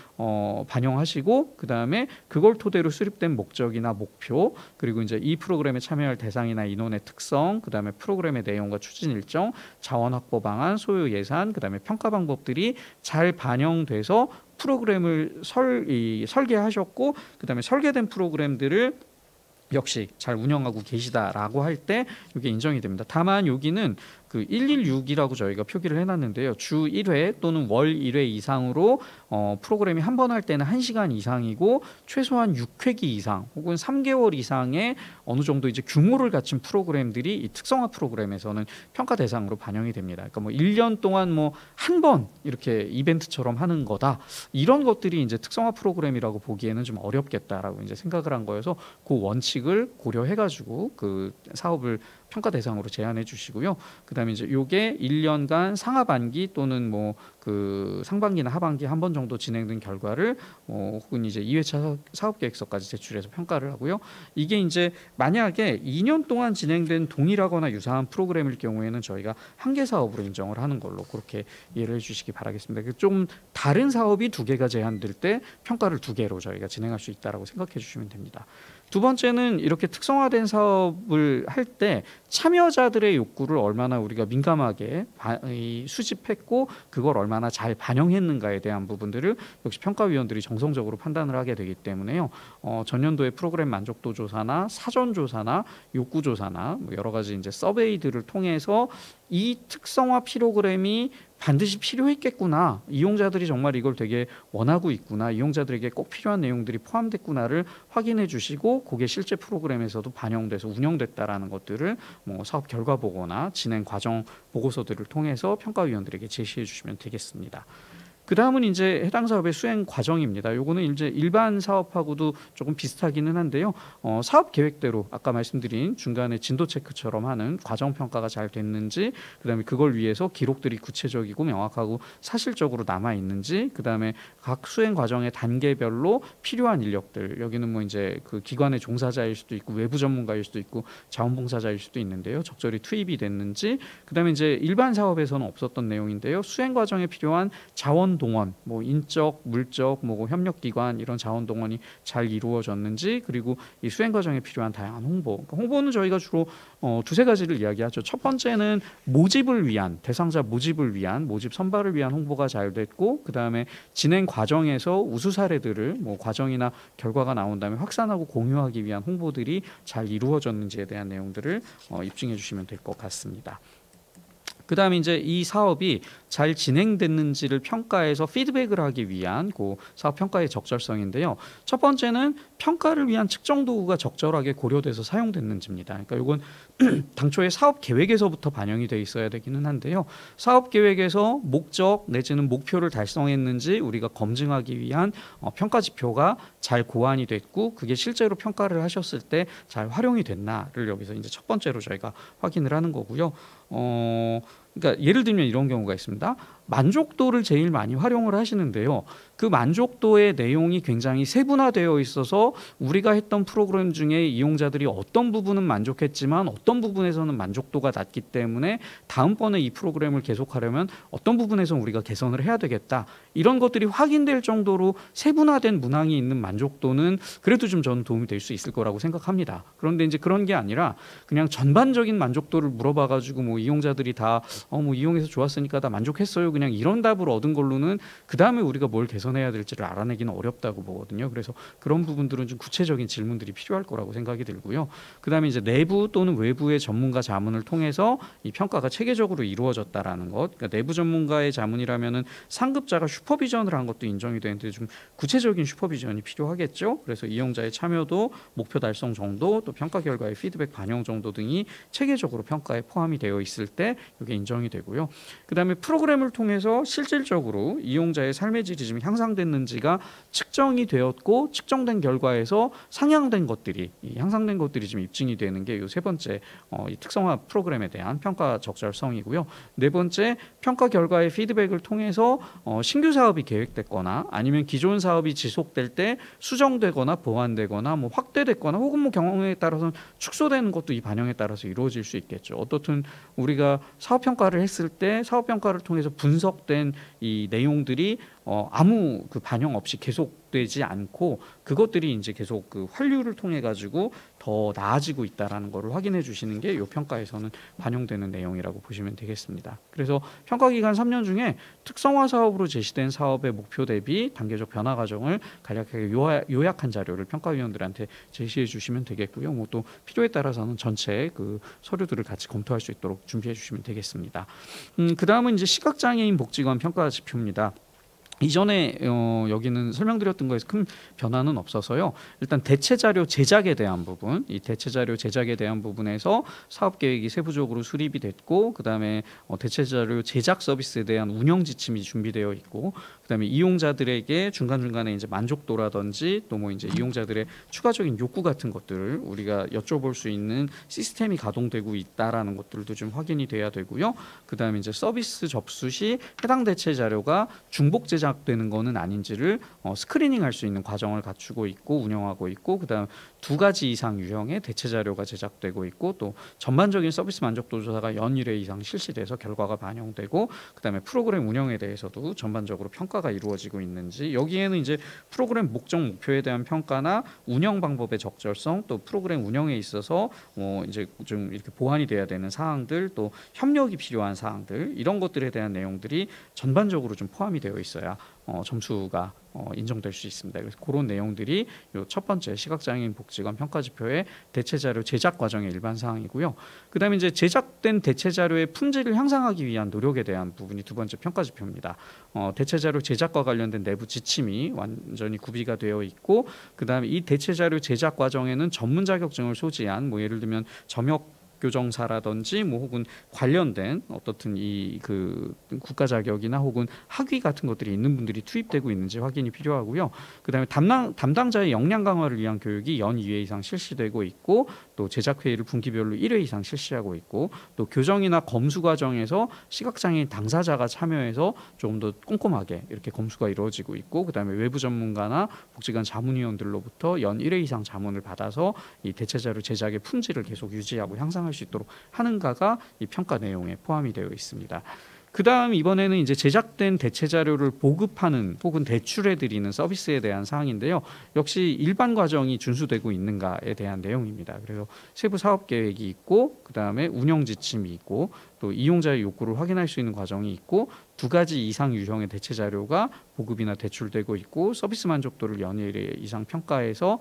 [SPEAKER 3] 반영하시고, 그 다음에 그걸 토대로 수립된 목적이나 목표, 그리고 이제 이 프로그램에 참여할 대상이나 인원의 특성, 그 다음에 프로그램의 내용과 추진 일정, 자원 확보 방안, 소요 예산, 그 다음에 평가 방법들이 잘 반영돼서 프로그램을 설계하셨고, 그 다음에 설계된 프로그램들을 역시 잘 운영하고 계시다라고 할 때 이게 인정이 됩니다. 다만 여기는 그 116이라고 저희가 표기를 해놨는데요. 주 1회 또는 월 1회 이상으로 프로그램이 한 번 할 때는 1시간 이상이고, 최소한 6회기 이상 혹은 3개월 이상의 어느 정도 이제 규모를 갖춘 프로그램들이 이 특성화 프로그램에서는 평가 대상으로 반영이 됩니다. 그러니까 뭐 1년 동안 뭐 한 번 이렇게 이벤트처럼 하는 거다, 이런 것들이 이제 특성화 프로그램이라고 보기에는 좀 어렵겠다라고 이제 생각을 한 거여서 그 원칙을 고려해가지고 그 사업을 평가 대상으로 제안해 주시고요. 그다음에 이제 요게 1년간 상하반기 또는 뭐 그 상반기나 하반기 한 번 정도 진행된 결과를 혹은 이제 2회차 사업 계획서까지 제출해서 평가를 하고요. 이게 이제 만약에 2년 동안 진행된 동일하거나 유사한 프로그램일 경우에는 저희가 한개 사업으로 인정을 하는 걸로 그렇게 이해를 해주시기 바라겠습니다. 좀 다른 사업이 2개가 제한될 때 평가를 2개로 저희가 진행할 수 있다라고 생각해 주시면 됩니다. 두 번째는 이렇게 특성화된 사업을 할 때 참여자들의 욕구를 얼마나 우리가 민감하게 수집했고 그걸 얼마나 잘 반영했는가에 대한 부분들을 역시 평가위원들이 정성적으로 판단을 하게 되기 때문에요. 전년도의 프로그램 만족도 조사나 사전 조사나 욕구 조사나 뭐 여러 가지 이제 서베이들을 통해서 이 특성화 프로그램이 반드시 필요했겠구나, 이용자들이 정말 이걸 되게 원하고 있구나, 이용자들에게 꼭 필요한 내용들이 포함됐구나를 확인해 주시고, 그게 실제 프로그램에서도 반영돼서 운영됐다라는 것들을 뭐 사업 결과 보고나 진행 과정 보고서들을 통해서 평가위원들에게 제시해 주시면 되겠습니다. 그 다음은 이제 해당 사업의 수행 과정입니다. 요거는 이제 일반 사업하고도 조금 비슷하기는 한데요. 사업 계획대로 아까 말씀드린 중간에 진도 체크처럼 하는 과정 평가가 잘 됐는지, 그다음에 그걸 위해서 기록들이 구체적이고 명확하고 사실적으로 남아 있는지, 그다음에 각 수행 과정의 단계별로 필요한 인력들, 여기는 뭐 이제 그 기관의 종사자일 수도 있고 외부 전문가일 수도 있고 자원봉사자일 수도 있는데요. 적절히 투입이 됐는지, 그다음에 이제 일반 사업에서는 없었던 내용인데요. 수행 과정에 필요한 자원 동원, 뭐 인적, 물적, 뭐 협력 기관 이런 자원 동원이 잘 이루어졌는지, 그리고 이 수행 과정에 필요한 다양한 홍보. 그러니까 홍보는 저희가 주로 2-3가지를 이야기하죠. 첫 번째는 모집을 위한, 대상자 모집을 위한, 모집 선발을 위한 홍보가 잘 됐고, 그다음에 진행 과정에서 우수 사례들을 뭐 과정이나 결과가 나온 다음에 확산하고 공유하기 위한 홍보들이 잘 이루어졌는지에 대한 내용들을 입증해 주시면 될 것 같습니다. 그 다음에 이제 이 사업이 잘 진행됐는지를 평가해서 피드백을 하기 위한 그 사업 평가의 적절성인데요. 첫 번째는 평가를 위한 측정 도구가 적절하게 고려돼서 사용됐는지입니다. 그러니까 이건 당초에 사업 계획에서부터 반영이 돼 있어야 되기는 한데요. 사업 계획에서 목적 내지는 목표를 달성했는지 우리가 검증하기 위한 평가 지표가 잘 고안이 됐고, 그게 실제로 평가를 하셨을 때 잘 활용이 됐나를 여기서 이제 첫 번째로 저희가 확인을 하는 거고요. 그러니까 예를 들면 이런 경우가 있습니다. 만족도를 제일 많이 활용을 하시는데요. 그 만족도의 내용이 굉장히 세분화되어 있어서 우리가 했던 프로그램 중에 이용자들이 어떤 부분은 만족했지만 어떤 부분에서는 만족도가 낮기 때문에 다음번에 이 프로그램을 계속하려면 어떤 부분에서는 우리가 개선을 해야 되겠다, 이런 것들이 확인될 정도로 세분화된 문항이 있는 만족도는 그래도 좀 저는 도움이 될 수 있을 거라고 생각합니다. 그런데 이제 그런 게 아니라 그냥 전반적인 만족도를 물어봐가지고 뭐 이용자들이 다 뭐 이용해서 좋았으니까 다 만족했어요, 그냥 이런 답을 얻은 걸로는 그 다음에 우리가 뭘 개선해야 될지를 알아내기는 어렵다고 보거든요. 그래서 그런 부분들은 좀 구체적인 질문들이 필요할 거라고 생각이 들고요. 그 다음에 이제 내부 또는 외부의 전문가 자문을 통해서 이 평가가 체계적으로 이루어졌다라는 것. 그러니까 내부 전문가의 자문이라면은 상급자가 슈퍼비전을 한 것도 인정이 되는데 좀 구체적인 슈퍼비전이 필요하겠죠. 그래서 이용자의 참여도, 목표 달성 정도, 또 평가 결과의 피드백 반영 정도 등이 체계적으로 평가에 포함이 되어 있을 때 이게 인정 인정이 되고요. 그다음에 프로그램을 통해서 실질적으로 이용자의 삶의 질이 지금 향상됐는지가 측정이 되었고 측정된 결과에서 상향된 것들이 향상된 것들이 지금 입증이 되는 게 이 세 번째 이 특성화 프로그램에 대한 평가 적절성이고요. 네 번째 평가 결과의 피드백을 통해서 신규 사업이 계획됐거나 아니면 기존 사업이 지속될 때 수정되거나 보완되거나 뭐 확대됐거나 혹은 뭐 경험에 따라서는 축소되는 것도 이 반영에 따라서 이루어질 수 있겠죠. 어떻든 우리가 사업 평가를 했을 때 사업 평가를 통해서 분석된 이 내용들이 아무 그 반영 없이 계속되지 않고 그것들이 이제 계속 그 환류를 통해 가지고 더 나아지고 있다라는 것을 확인해 주시는 게 이 평가에서는 반영되는 내용이라고 보시면 되겠습니다. 그래서 평가 기간 3년 중에 특성화 사업으로 제시된 사업의 목표 대비 단계적 변화 과정을 간략하게 요약한 자료를 평가위원들한테 제시해 주시면 되겠고요. 뭐 또 필요에 따라서는 전체 그 서류들을 같이 검토할 수 있도록 준비해 주시면 되겠습니다. 그다음은 이제 시각장애인 복지관 평가 지표입니다. 이전에 여기는 설명드렸던 거에서 큰 변화는 없어서요. 일단 대체 자료 제작에 대한 부분, 이 대체 자료 제작에 대한 부분에서 사업 계획이 세부적으로 수립이 됐고, 그다음에 대체 자료 제작 서비스에 대한 운영 지침이 준비되어 있고, 그다음에 이용자들에게 중간중간에 이제 만족도라든지 또 뭐 이제 이용자들의 추가적인 욕구 같은 것들을 우리가 여쭤볼 수 있는 시스템이 가동되고 있다라는 것들도 좀 확인이 돼야 되고요. 그다음에 이제 서비스 접수 시 해당 대체 자료가 중복 제작되는 거는 아닌지를 스크리닝할 수 있는 과정을 갖추고 있고 운영하고 있고, 그다음 2가지 이상 유형의 대체 자료가 제작되고 있고, 또 전반적인 서비스 만족도 조사가 연 1회 이상 실시돼서 결과가 반영되고, 그다음에 프로그램 운영에 대해서도 전반적으로 평가가 이루어지고 있는지, 여기에는 이제 프로그램 목적 목표에 대한 평가나 운영 방법의 적절성, 또 프로그램 운영에 있어서 이제 좀 이렇게 보완이 돼야 되는 사항들, 또 협력이 필요한 사항들, 이런 것들에 대한 내용들이 전반적으로 좀 포함이 되어 있어야 점수가 인정될 수 있습니다. 그래서 그런 내용들이 요 첫 번째 시각장애인 복지관 평가지표의 대체 자료 제작 과정의 일반 사항이고요. 그다음에 이제 제작된 대체 자료의 품질을 향상하기 위한 노력에 대한 부분이 두 번째 평가지표입니다. 대체 자료 제작과 관련된 내부 지침이 완전히 구비가 되어 있고, 그다음에 이 대체 자료 제작 과정에는 전문 자격증을 소지한 뭐 예를 들면 점역 교정사라든지 뭐 혹은 관련된 어떻든 이 그 국가 자격이나 혹은 학위 같은 것들이 있는 분들이 투입되고 있는지 확인이 필요하고요. 그다음에 담당자의 역량 강화를 위한 교육이 연 2회 이상 실시되고 있고, 또 제작 회의를 분기별로 1회 이상 실시하고 있고, 또 교정이나 검수 과정에서 시각장애인 당사자가 참여해서 조금 더 꼼꼼하게 이렇게 검수가 이루어지고 있고, 그다음에 외부 전문가나 복지관 자문위원들로부터 연 1회 이상 자문을 받아서 이 대체 자료 제작의 품질을 계속 유지하고 향상할 수 있도록 하는가가 이 평가 내용에 포함이 되어 있습니다. 그다음 이번에는 이제 제작된 대체 자료를 보급하는 혹은 대출해 드리는 서비스에 대한 사항인데요. 역시 일반 과정이 준수되고 있는가에 대한 내용입니다. 그래서 세부 사업 계획이 있고, 그다음에 운영 지침이 있고, 또 이용자의 욕구를 확인할 수 있는 과정이 있고, 2가지 이상 유형의 대체 자료가 보급이나 대출되고 있고, 서비스 만족도를 연일 이상 평가해서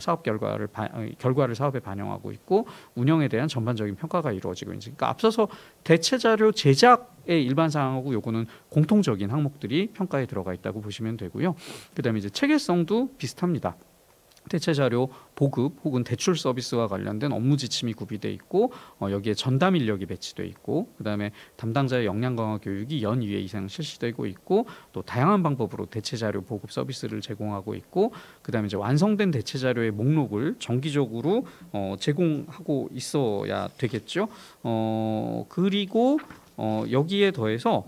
[SPEAKER 3] 사업 결과를 사업에 반영하고 있고, 운영에 대한 전반적인 평가가 이루어지고 있습니다. 그러니까 앞서서 대체 자료 제작의 일반 사항하고 요거는 공통적인 항목들이 평가에 들어가 있다고 보시면 되고요. 그다음에 이제 체계성도 비슷합니다. 대체 자료 보급 혹은 대출 서비스와 관련된 업무 지침이 구비돼 있고, 여기에 전담 인력이 배치돼 있고, 그다음에 담당자의 역량 강화 교육이 연 2회 이상 실시되고 있고, 또 다양한 방법으로 대체 자료 보급 서비스를 제공하고 있고, 그다음에 이제 완성된 대체 자료의 목록을 정기적으로 제공하고 있어야 되겠죠. 그리고 여기에 더해서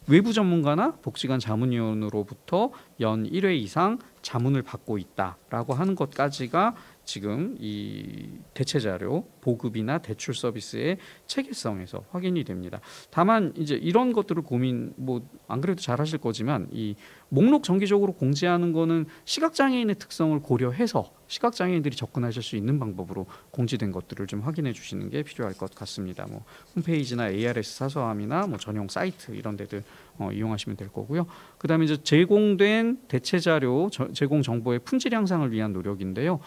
[SPEAKER 3] 외부 전문가나 복지관 자문위원으로부터 연 1회 이상 자문을 받고 있다라고 하는 것까지가 지금 이 대체 자료 보급이나 대출 서비스의 체계성에서 확인이 됩니다. 다만 이제 이런 것들을 뭐 안 그래도 잘 하실 거지만 이 목록 정기적으로 공지하는 거는 시각장애인의 특성을 고려해서 시각장애인들이 접근하실 수 있는 방법으로 공지된 것들을 좀 확인해 주시는 게 필요할 것 같습니다. 뭐 홈페이지나 ARS 사서함이나 뭐 전용 사이트 이런 데들 이용하시면 될 거고요. 그다음에 이제 제공된 대체 자료 제공 정보의 품질 향상을 위한 노력인데요.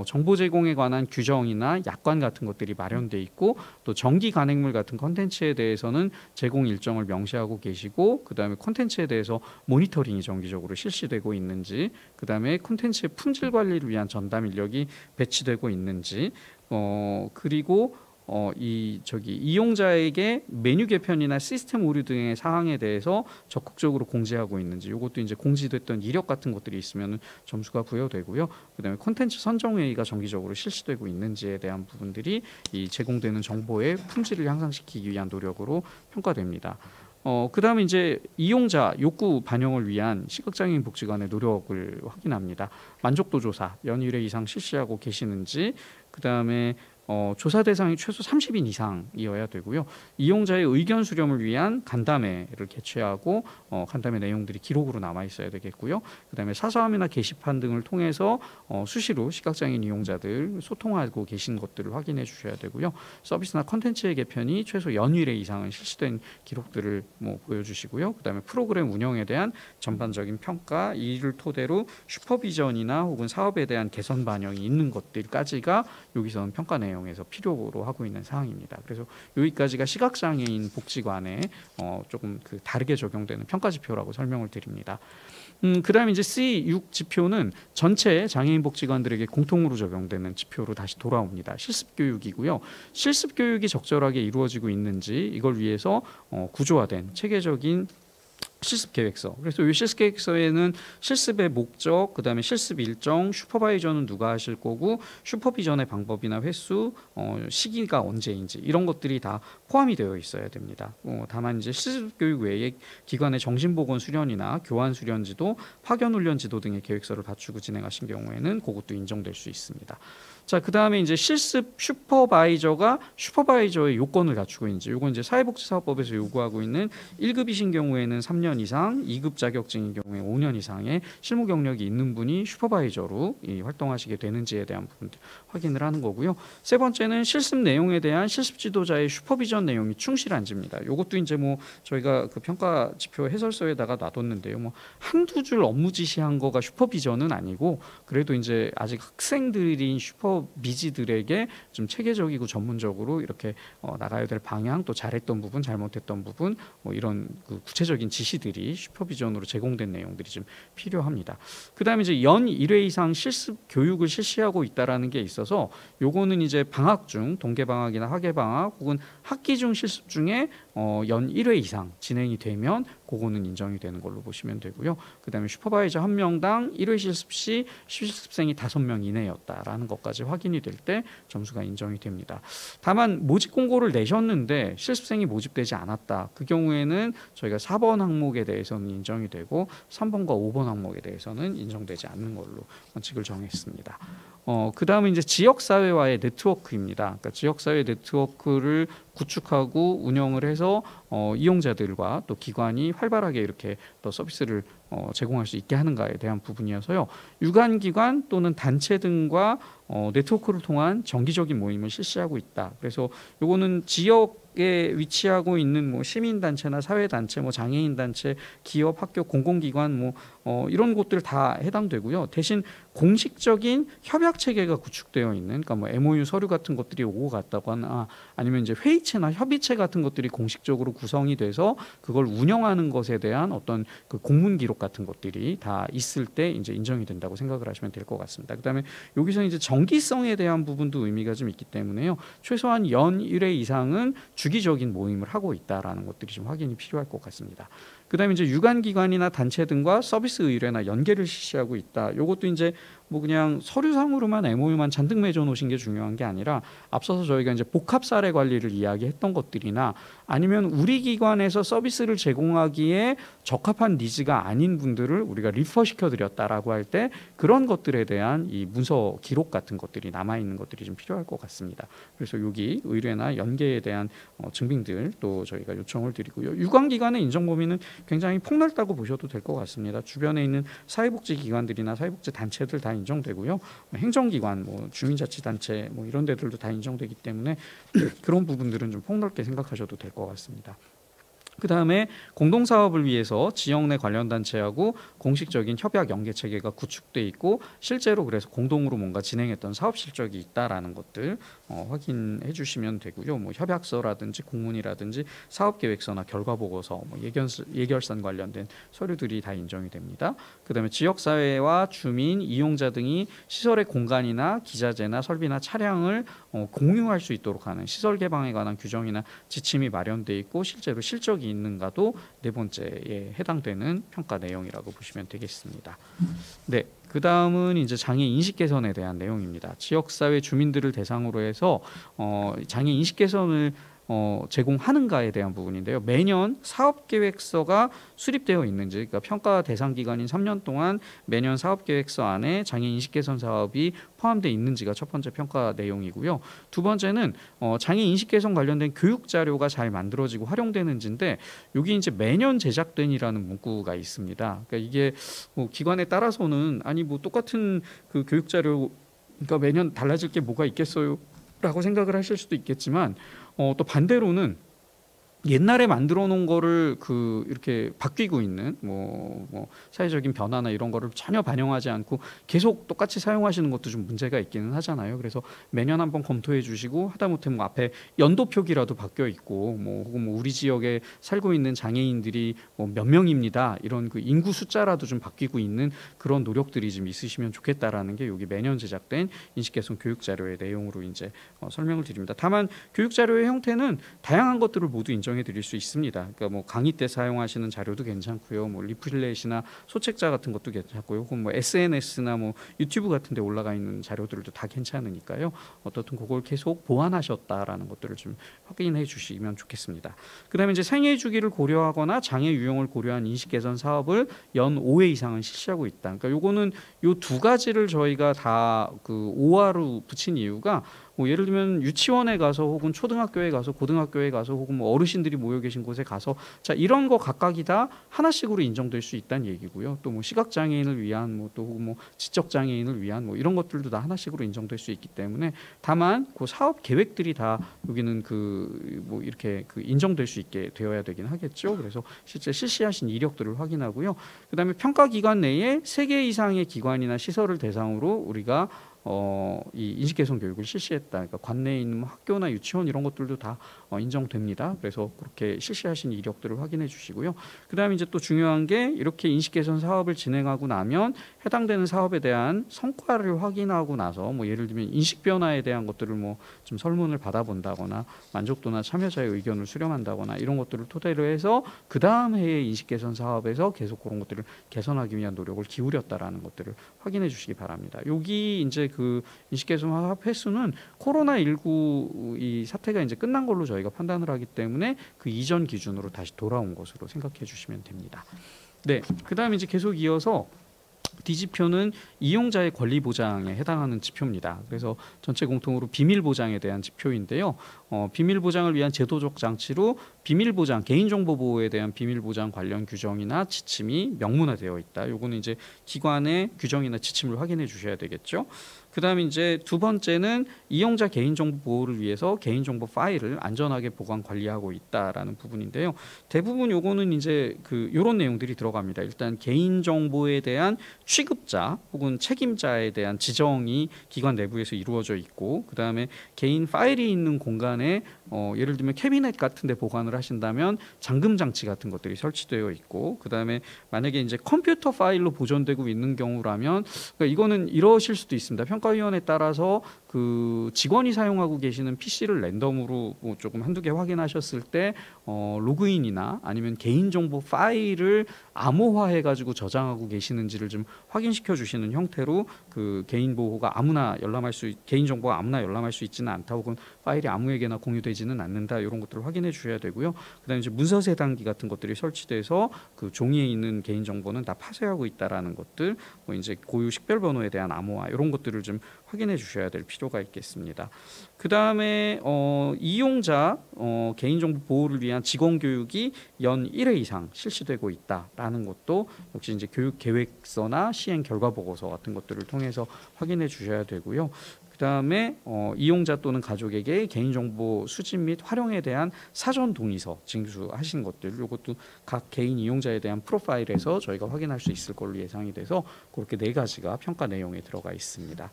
[SPEAKER 3] 정보 제공에 관한 규정이나 약관 같은 것들이 마련돼 있고, 또 정기 간행물 같은 콘텐츠에 대해서는 제공 일정을 명시하고 계시고, 그다음에 콘텐츠에 대해서 모니터링이 정기적으로 실시되고 있는지, 그다음에 콘텐츠의 품질 관리를 위한 전담 인력이 배치되고 있는지, 그리고
[SPEAKER 4] 이용자에게 메뉴 개편이나 시스템 오류 등의 사항에 대해서 적극적으로 공지하고 있는지, 이것도 이제 공지됐던 이력 같은 것들이 있으면 점수가 부여되고요. 그다음에 콘텐츠 선정 회의가 정기적으로 실시되고 있는지에 대한 부분들이 이 제공되는 정보의 품질을 향상시키기 위한 노력으로 평가됩니다. 그다음에 이제 이용자 욕구 반영을 위한 시각장애인 복지관의 노력을 확인합니다. 만족도 조사 연 1회 이상 실시하고 계시는지, 그다음에 조사 대상이 최소 30인 이상이어야 되고요. 이용자의 의견 수렴을 위한 간담회를 개최하고 간담회 내용들이 기록으로 남아 있어야 되겠고요. 그다음에 사서함이나 게시판 등을 통해서 수시로 시각장애인 이용자들 소통하고 계신 것들을 확인해 주셔야 되고요. 서비스나 컨텐츠의 개편이 최소 연일회 이상은 실시된 기록들을 보여주시고요. 그다음에 프로그램 운영에 대한 전반적인 평가, 이를 토대로 슈퍼비전이나 혹은 사업에 대한 개선 반영이 있는 것들까지가 여기서는 평가 내용에서 필요로 하고 있는 사항입니다. 그래서 여기까지가 시각장애인 복지관에 조금 다르게 적용되는 평가 지표라고 설명을 드립니다. 그다음에 이제 C6 지표는 전체 장애인 복지관들에게 공통으로 적용되는 지표로 다시 돌아옵니다. 실습 교육이고요. 실습 교육이 적절하게 이루어지고 있는지, 이걸 위해서 구조화된 체계적인 실습 계획서. 그래서 이 실습 계획서에는 실습의 목적, 그다음에 실습 일정, 슈퍼바이저는 누가 하실 거고, 슈퍼비전의 방법이나 횟수, 시기가 언제인지 이런 것들이 다 포함이 되어 있어야 됩니다. 다만 이제 실습 교육 외에 기관의 정신보건 수련이나 교환 수련지도, 파견 훈련 지도 등의 계획서를 갖추고 진행하신 경우에는 그것도 인정될 수 있습니다. 자, 그다음에 이제 실습 슈퍼바이저가 슈퍼바이저의 요건을 갖추고 있는지, 요건 이제 사회복지사업법에서 요구하고 있는 1급이신 경우에는 3년 이상, 2급 자격증인 경우에 5년 이상의 실무 경력이 있는 분이 슈퍼바이저로 활동하시게 되는지에 대한 부분들 확인을 하는 거고요. 세 번째는 실습 내용에 대한 실습 지도자의 슈퍼비전 내용이 충실한지입니다. 요것도 이제 저희가 그 평가 지표 해설서에다가 놔뒀는데요. 한두 줄 업무 지시한 거가 슈퍼비전은 아니고, 그래도 이제 아직 학생들인 슈퍼비지들에게 좀 체계적이고 전문적으로 이렇게 나가야 될 방향, 또 잘했던 부분, 잘못했던 부분, 이런 그 구체적인 지시들이 슈퍼비전으로 제공된 내용들이 좀 필요합니다. 그다음에 이제 연 1회 이상 실습 교육을 실시하고 있다라는 게 있어서, 요거는 이제 방학 중, 동계 방학이나 학예 방학 혹은 학기 중 실습 중에 연 1회 이상 진행이 되면 그거는 인정이 되는 걸로 보시면 되고요. 그다음에 슈퍼바이저 한 명당 1회 실습 시 실습생이 5명 이내였다라는 것까지 확인이 될 때 점수가 인정이 됩니다. 다만 모집 공고를 내셨는데 실습생이 모집되지 않았다, 그 경우에는 저희가 4번 항목에 대해서는 인정이 되고 3번과 5번 항목에 대해서는 인정되지 않는 걸로 원칙을 정했습니다. 그다음에 이제 지역사회와의 네트워크입니다. 그러니까 지역사회 네트워크를 구축하고 운영을 해서 이용자들과 또 기관이 활발하게 이렇게 또 서비스를 제공할 수 있게 하는가에 대한 부분이어서요. 유관기관 또는 단체 등과 네트워크를 통한 정기적인 모임을 실시하고 있다. 그래서 요거는 지역에 위치하고 있는 시민단체나 사회단체, 장애인단체, 기업, 학교, 공공기관 이런 곳들 다 해당되고요. 대신 공식적인 협약 체계가 구축되어 있는, 그러니까 MOU 서류 같은 것들이 오고 갔다거나 아니면 이제 회의체나 협의체 같은 것들이 공식적으로 구성이 돼서 그걸 운영하는 것에 대한 어떤 그 공문 기록 같은 것들이 다 있을 때 이제 인정이 된다고 생각을 하시면 될 것 같습니다. 그다음에 여기서 이제 정기성에 대한 부분도 의미가 좀 있기 때문에요. 최소한 연 1회 이상은 주기적인 모임을 하고 있다라는 것들이 좀 확인이 필요할 것 같습니다. 그다음에 이제 유관기관이나 단체 등과 서비스 의뢰나 연계를 실시하고 있다. 이것도 이제 그냥 서류상으로만 MOU만 잔뜩 맺어 놓으신 게 중요한 게 아니라, 앞서서 저희가 이제 복합 사례 관리를 이야기했던 것들이나 아니면 우리 기관에서 서비스를 제공하기에 적합한 니즈가 아닌 분들을 우리가 리퍼 시켜드렸다라고 할 때 그런 것들에 대한 이 문서 기록 같은 것들이 남아 있는 것들이 좀 필요할 것 같습니다. 그래서 여기 의뢰나 연계에 대한 증빙들 또 저희가 요청을 드리고요. 유관기관의 인정 범위는 굉장히 폭넓다고 보셔도 될 것 같습니다. 주변에 있는 사회복지기관들이나 사회복지단체들 다 인정되고요. 행정기관, 주민자치단체 이런 데들도 다 인정되기 때문에 그런 부분들은 좀 폭넓게 생각하셔도 될 것 같습니다. 그 다음에 공동사업을 위해서 지역 내 관련 단체하고 공식적인 협약 연계 체계가 구축돼 있고, 실제로 그래서 공동으로 뭔가 진행했던 사업 실적이 있다라는 것들, 확인해 주시면 되고요. 뭐 협약서라든지 공문이라든지 사업계획서나 결과보고서, 뭐 예결산 관련된 서류들이 다 인정이 됩니다. 그다음에 지역사회와 주민, 이용자 등이 시설의 공간이나 기자재나 설비나 차량을 공유할 수 있도록 하는 시설 개방에 관한 규정이나 지침이 마련돼 있고 실제로 실적이 있는가도 네 번째에 해당되는 평가 내용이라고 보시면 되겠습니다. 네, 그 다음은 이제 장애 인식 개선에 대한 내용입니다. 지역사회 주민들을 대상으로 해서 장애 인식 개선을 제공하는가에 대한 부분인데요. 매년 사업계획서가 수립되어 있는지, 그러니까 평가 대상 기간인 3년 동안 매년 사업계획서 안에 장애 인식 개선 사업이 포함되어 있는지가 첫 번째 평가 내용이고요. 두 번째는 장애 인식 개선 관련된 교육 자료가 잘 만들어지고 활용되는지인데, 여기 이제 매년 제작된이라는 문구가 있습니다. 그러니까 이게 뭐 기관에 따라서는 아니 뭐 똑같은 그 교육 자료, 그러니까 매년 달라질 게 뭐가 있겠어요? 라고 생각을 하실 수도 있겠지만 또 반대로는 옛날에 만들어 놓은 거를 이렇게 바뀌고 있는 뭐 사회적인 변화나 이런 거를 전혀 반영하지 않고 계속 똑같이 사용하시는 것도 좀 문제가 있기는 하잖아요. 그래서 매년 한번 검토해 주시고, 하다못해 뭐 앞에 연도 표기라도 바뀌어 있고 혹은 뭐 우리 지역에 살고 있는 장애인들이 뭐 몇 명입니다, 이런 그 인구 숫자라도 좀 바뀌고 있는 그런 노력들이 좀 있으시면 좋겠다라는 게 여기 매년 제작된 인식개선 교육 자료의 내용으로 이제 설명을 드립니다. 다만 교육 자료의 형태는 다양한 것들을 모두 인정해 드릴 수 있습니다. 그러니까 뭐 강의 때 사용하시는 자료도 괜찮고요, 뭐 리플렛이나 소책자 같은 것도 괜찮고요, 혹은 뭐 SNS나 뭐 유튜브 같은 데 올라가 있는 자료들도 다 괜찮으니까요. 어떻든 그걸 계속 보완하셨다라는 것들을 좀 확인해 주시면 좋겠습니다. 그다음에 이제 생애 주기를 고려하거나 장애 유형을 고려한 인식 개선 사업을 연 5회 이상은 실시하고 있다. 그러니까 요거는 요 두 가지를 저희가 다 그 5화로 붙인 이유가, 뭐 예를 들면 유치원에 가서 혹은 초등학교에 가서 고등학교에 가서 혹은 뭐 어르신들이 모여 계신 곳에 가서 자 이런 거 각각이 다 하나씩으로 인정될 수 있다는 얘기고요. 또 뭐 시각 장애인을 위한 또 뭐 지적 장애인을 위한 뭐 이런 것들도 다 하나씩으로 인정될 수 있기 때문에, 다만 그 사업 계획들이 다 여기는 뭐 이렇게 인정될 수 있게 되어야 되긴 하겠죠. 그래서 실제 실시하신 이력들을 확인하고요. 그다음에 평가 기간 내에 3개 이상의 기관이나 시설을 대상으로 우리가 이 인식 개선 교육을 실시했다. 그러니까 관내에 있는 뭐 학교나 유치원 이런 것들도 다 인정됩니다. 그래서 그렇게 실시하신 이력들을 확인해 주시고요. 그다음에 이제 또 중요한 게, 이렇게 인식 개선 사업을 진행하고 나면 해당되는 사업에 대한 성과를 확인하고 나서 뭐 예를 들면 인식 변화에 대한 것들을 뭐 좀 설문을 받아본다거나 만족도나 참여자의 의견을 수렴한다거나 이런 것들을 토대로 해서 그 다음 해의 인식 개선 사업에서 계속 그런 것들을 개선하기 위한 노력을 기울였다라는 것들을 확인해 주시기 바랍니다. 여기 이제 그 인식 개선 사업 횟수는 코로나19 이 사태가 이제 끝난 걸로 저희가 판단을 하기 때문에 그 이전 기준으로 다시 돌아온 것으로 생각해 주시면 됩니다. 네, 그다음에 이제 계속 이어서 D지표는 이용자의 권리 보장에 해당하는 지표입니다. 그래서 전체 공통으로 비밀 보장에 대한 지표인데요. 비밀 보장을 위한 제도적 장치로 비밀 보장, 개인정보 보호에 대한 비밀 보장 관련 규정이나 지침이 명문화되어 있다. 요거는 이제 기관의 규정이나 지침을 확인해 주셔야 되겠죠. 그다음에 이제 두 번째는 이용자 개인정보 보호를 위해서 개인정보 파일을 안전하게 보관 관리하고 있다라는 부분인데요. 대부분 요거는 이제 요런 내용들이 들어갑니다. 일단 개인정보에 대한 취급자 혹은 책임자에 대한 지정이 기관 내부에서 이루어져 있고, 그다음에 개인 파일이 있는 공간에 예를 들면 캐비넷 같은 데 보관을 하신다면 잠금 장치 같은 것들이 설치되어 있고, 그다음에 만약에 이제 컴퓨터 파일로 보존되고 있는 경우라면, 그러니까 이거는 이러실 수도 있습니다. 평가위원회에 따라서 그 직원이 사용하고 계시는 PC를 랜덤으로 뭐 조금 한두 개 확인하셨을 때 로그인이나 아니면 개인정보 파일을 암호화해 가지고 저장하고 계시는지를 좀 확인시켜 주시는 형태로 그 개인정보가 아무나 열람할 수 있지는 않다, 혹은 파일이 아무에게나 공유되지는 않는다, 이런 것들을 확인해 주셔야 되고요. 그다음에 이제 문서 세단기 같은 것들이 설치돼서 그 종이에 있는 개인정보는 다 파쇄하고 있다라는 것들, 뭐 이제 고유 식별번호에 대한 암호화 이런 것들을 좀 확인해 주셔야 될 필요가 있겠습니다. 그다음에 이용자 개인정보 보호를 위한 직원 교육이 연 1회 이상 실시되고 있다라는 것도 역시 이제 교육 계획서나 시행 결과 보고서 같은 것들을 통해서 확인해 주셔야 되고요. 그다음에 이용자 또는 가족에게 개인정보 수집 및 활용에 대한 사전 동의서 징수하신 것들, 이것도 각 개인 이용자에 대한 프로파일에서 저희가 확인할 수 있을 걸로 예상이 돼서 그렇게 4가지가 평가 내용에 들어가 있습니다.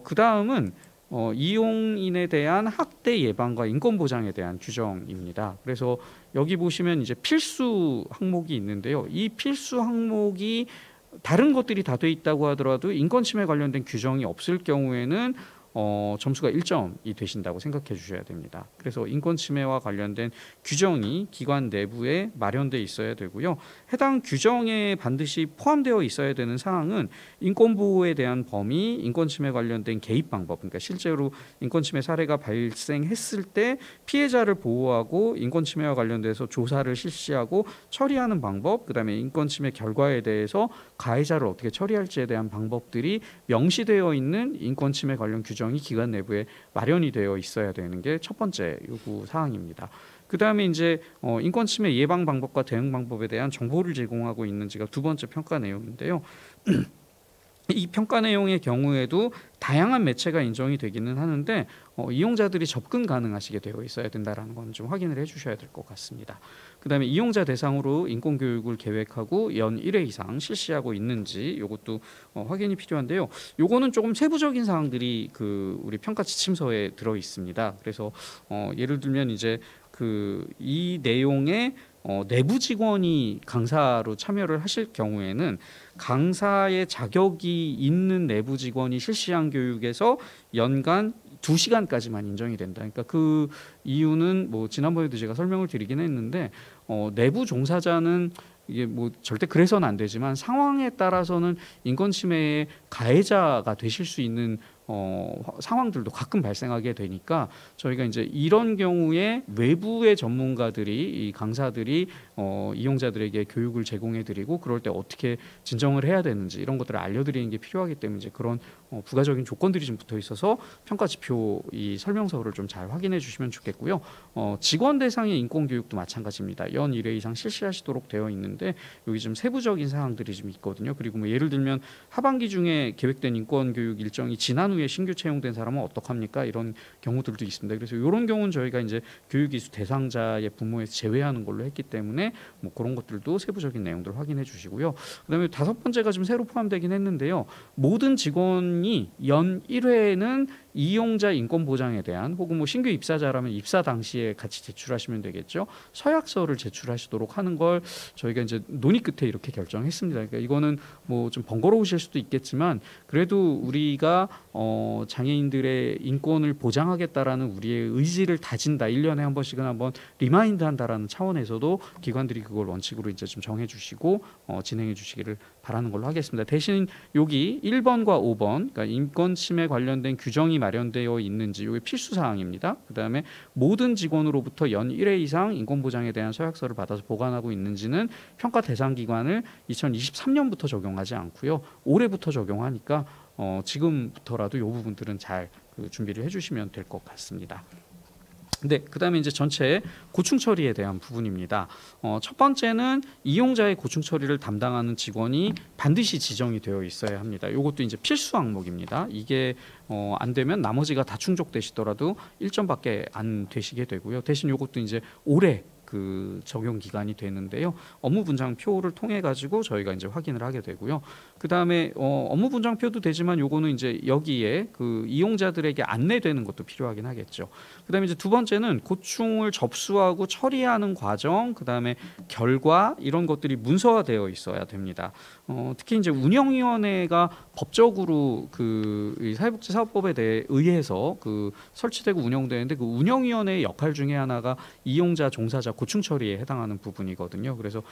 [SPEAKER 4] 그다음은 이용인에 대한 학대 예방과 인권 보장에 대한 규정입니다. 그래서 여기 보시면 이제 필수 항목이 있는데요. 이 필수 항목이 다른 것들이 다 돼 있다고 하더라도 인권 침해 관련된 규정이 없을 경우에는 점수가 1점이 되신다고 생각해 주셔야 됩니다. 그래서 인권 침해와 관련된 규정이 기관 내부에 마련돼 있어야 되고요. 해당 규정에 반드시 포함되어 있어야 되는 사항은 인권 보호에 대한 범위, 인권 침해 관련된 개입 방법, 그러니까 실제로 인권 침해 사례가 발생했을 때 피해자를 보호하고 인권 침해와 관련돼서 조사를 실시하고 처리하는 방법, 그다음에 인권 침해 결과에 대해서 가해자를 어떻게 처리할지에 대한 방법들이 명시되어 있는 인권 침해 관련 규정이 기관 내부에 마련이 되어 있어야 되는 게 첫 번째 요구 사항입니다. 그 다음에 이제 인권 침해 예방 방법과 대응 방법에 대한 정보를 제공하고 있는지가 두 번째 평가 내용인데요. 이 평가 내용의 경우에도 다양한 매체가 인정이 되기는 하는데 이용자들이 접근 가능하시게 되어 있어야 된다는 건 좀 확인을 해주셔야 될 것 같습니다. 그다음에 이용자 대상으로 인권 교육을 계획하고 연 1회 이상 실시하고 있는지 이것도 확인이 필요한데요. 요거는 조금 세부적인 사항들이 우리 평가 지침서에 들어 있습니다. 그래서 예를 들면 이제 이 내용에 내부 직원이 강사로 참여를 하실 경우에는 강사의 자격이 있는 내부 직원이 실시한 교육에서 연간 2시간까지만 인정이 된다. 그러니까 그 이유는 뭐 지난번에도 제가 설명을 드리긴 했는데 내부 종사자는 이게 뭐 절대 그래서는 안 되지만 상황에 따라서는 인권 침해의 가해자가 되실 수 있는 상황들도 가끔 발생하게 되니까 저희가 이제 이런 경우에 외부의 전문가들이 이 강사들이 이용자들에게 교육을 제공해드리고 그럴 때 어떻게 진정을 해야 되는지 이런 것들을 알려드리는 게 필요하기 때문에 이제 그런 부가적인 조건들이 좀 붙어 있어서 평가 지표 이 설명서를 좀 잘 확인해 주시면 좋겠고요. 직원 대상의 인권 교육도 마찬가지입니다. 연 1회 이상 실시하시도록 되어 있는데 여기 좀 세부적인 사항들이 좀 있거든요. 그리고 뭐 예를 들면 하반기 중에 계획된 인권 교육 일정이 지난 후에 신규 채용된 사람은 어떡합니까? 이런 경우들도 있습니다. 그래서 이런 경우는 저희가 이제 교육이수 대상자의 부모에서 제외하는 걸로 했기 때문에 뭐 그런 것들도 세부적인 내용들 확인해 주시고요. 그다음에 다섯 번째가 좀 새로 포함되긴 했는데요. 모든 직원이 연 1회는 이용자 인권 보장에 대한 혹은 뭐 신규 입사자라면 입사 당시에 같이 제출하시면 되겠죠. 서약서를 제출하시도록 하는 걸 저희가 이제 논의 끝에 이렇게 결정했습니다. 그러니까 이거는 뭐 좀 번거로우실 수도 있겠지만 그래도 우리가 장애인들의 인권을 보장하겠다라는 우리의 의지를 다진다. 1년에 한 번씩은 한번 리마인드 한다라는 차원에서도 기관들이 그걸 원칙으로 이제 좀 정해 주시고 진행해 주시기를 바라는 걸로 하겠습니다. 대신 여기 1번과 5번 그러니까 인권 침해 관련된 규정이 마련되어 있는지 이게 필수 사항입니다. 그다음에 모든 직원으로부터 연 1회 이상 인권 보장에 대한 서약서를 받아서 보관하고 있는지는 평가 대상 기관을 2023년부터 적용하지 않고요. 올해부터 적용하니까 지금부터라도 이 부분들은 잘 준비를 해주시면 될 것 같습니다. 네, 그다음에 이제 전체 고충 처리에 대한 부분입니다. 첫 번째는 이용자의 고충 처리를 담당하는 직원이 반드시 지정이 되어 있어야 합니다. 이것도 이제 필수 항목입니다. 이게 안 되면 나머지가 다 충족되시더라도 1점밖에 안 되시게 되고요. 대신 이것도 이제 올해 적용 기간이 되는데요. 업무 분장표를 통해 가지고 저희가 이제 확인을 하게 되고요. 그 다음에 업무 분장표도 되지만 요거는 이제 여기에 이용자들에게 안내되는 것도 필요하긴 하겠죠. 그 다음에 이제 두 번째는 고충을 접수하고 처리하는 과정, 그 다음에 결과 이런 것들이 문서화되어 있어야 됩니다. 특히 이제 운영위원회가 법적으로 이 사회복지사업법에 대해 의해서 설치되고 운영되는데 그 운영위원회의 역할 중에 하나가 이용자 종사자 고충 처리에 해당하는 부분이거든요. 그래서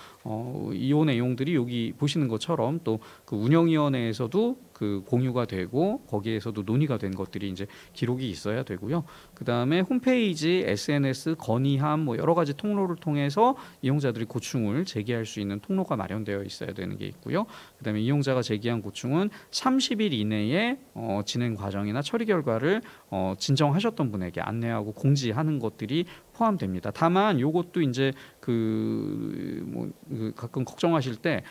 [SPEAKER 4] 이 내용들이 여기 보시는 것처럼 또 운영위원회에서도 공유가 되고 거기에서도 논의가 된 것들이 이제 기록이 있어야 되고요. 그 다음에 홈페이지, SNS, 건의함 뭐 여러 가지 통로를 통해서 이용자들이 고충을 제기할 수 있는 통로가 마련되어 있어야 되는 게 있고요. 그 다음에 이용자가 제기한 고충은 30일 이내에 진행 과정이나 처리 결과를 진정하셨던 분에게 안내하고 공지하는 것들이 포함됩니다. 다만 이것도 이제 가끔 걱정하실 때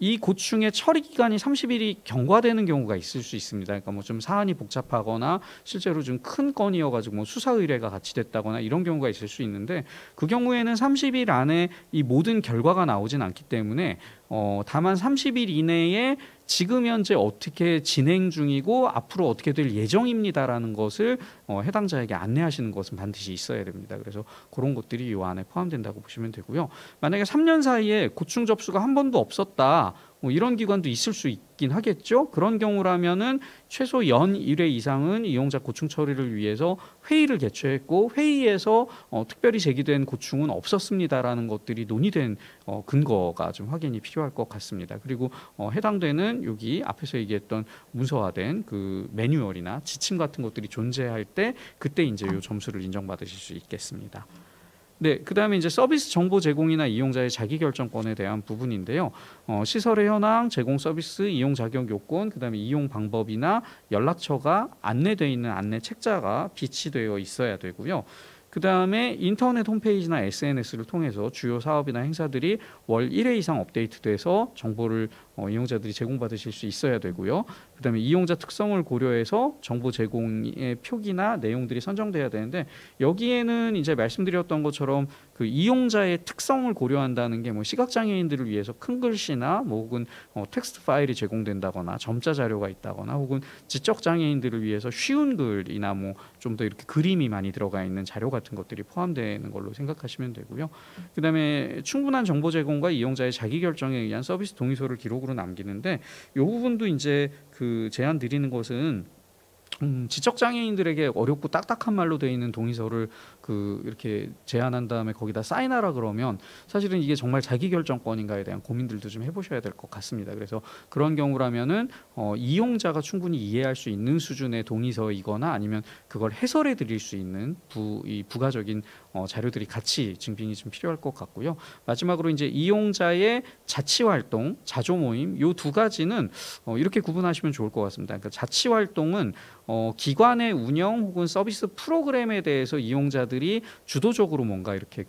[SPEAKER 4] 이 고충의 처리 기간이 30일이 경과되는 경우가 있을 수 있습니다. 그러니까 뭐 좀 사안이 복잡하거나 실제로 좀 큰 건이어가지고 뭐 수사 의뢰가 같이 됐다거나 이런 경우가 있을 수 있는데 그 경우에는 30일 안에 이 모든 결과가 나오진 않기 때문에 다만 30일 이내에 지금 현재 어떻게 진행 중이고 앞으로 어떻게 될 예정입니다라는 것을 해당자에게 안내하시는 것은 반드시 있어야 됩니다. 그래서 그런 것들이 이 안에 포함된다고 보시면 되고요. 만약에 3년 사이에 고충 접수가 한 번도 없었다, 이런 기관도 있을 수 있긴 하겠죠. 그런 경우라면은 최소 연 1회 이상은 이용자 고충 처리를 위해서 회의를 개최했고, 회의에서 특별히 제기된 고충은 없었습니다라는 것들이 논의된 근거가 좀 확인이 필요할 것 같습니다. 그리고 해당되는 여기 앞에서 얘기했던 문서화된 그 매뉴얼이나 지침 같은 것들이 존재할 때, 그때 이제 이 점수를 인정받으실 수 있겠습니다. 네, 그다음에 이제 서비스 정보 제공이나 이용자의 자기결정권에 대한 부분인데요. 시설의 현황, 제공 서비스, 이용 자격 요건, 그다음에 이용 방법이나 연락처가 안내되어 있는 안내 책자가 비치되어 있어야 되고요. 그다음에 인터넷 홈페이지나 SNS를 통해서 주요 사업이나 행사들이 월 1회 이상 업데이트돼서 정보를 이용자들이 제공받으실 수 있어야 되고요. 그다음에 이용자 특성을 고려해서 정보 제공의 표기나 내용들이 선정돼야 되는데, 여기에는 이제 말씀드렸던 것처럼 그 이용자의 특성을 고려한다는 게 뭐 시각장애인들을 위해서 큰 글씨나 뭐 혹은 텍스트 파일이 제공된다거나 점자 자료가 있다거나, 혹은 지적장애인들을 위해서 쉬운 글이나 뭐 좀 더 이렇게 그림이 많이 들어가 있는 자료 같은 것들이 포함되는 걸로 생각하시면 되고요. 그다음에 충분한 정보 제공과 이용자의 자기결정에 의한 서비스 동의서를 기록으로 남기는데, 이 부분도 이제 그 제안 드리는 것은 지적장애인들에게 어렵고 딱딱한 말로 되어 있는 동의서를 그 이렇게 제안한 다음에 거기다 사인하라 그러면 사실은 이게 정말 자기결정권인가에 대한 고민들도 좀 해보셔야 될 것 같습니다. 그래서 그런 경우라면은 이용자가 충분히 이해할 수 있는 수준의 동의서이거나 아니면 그걸 해설해 드릴 수 있는 부가적인 자료들이 같이 증빙이 좀 필요할 것 같고요. 마지막으로 이제 이용자의 자치활동, 자조모임, 이 두 가지는 이렇게 구분하시면 좋을 것 같습니다. 그러니까 자치활동은 기관의 운영 혹은 서비스 프로그램에 대해서 이용자들이 주도적으로 뭔가 이렇게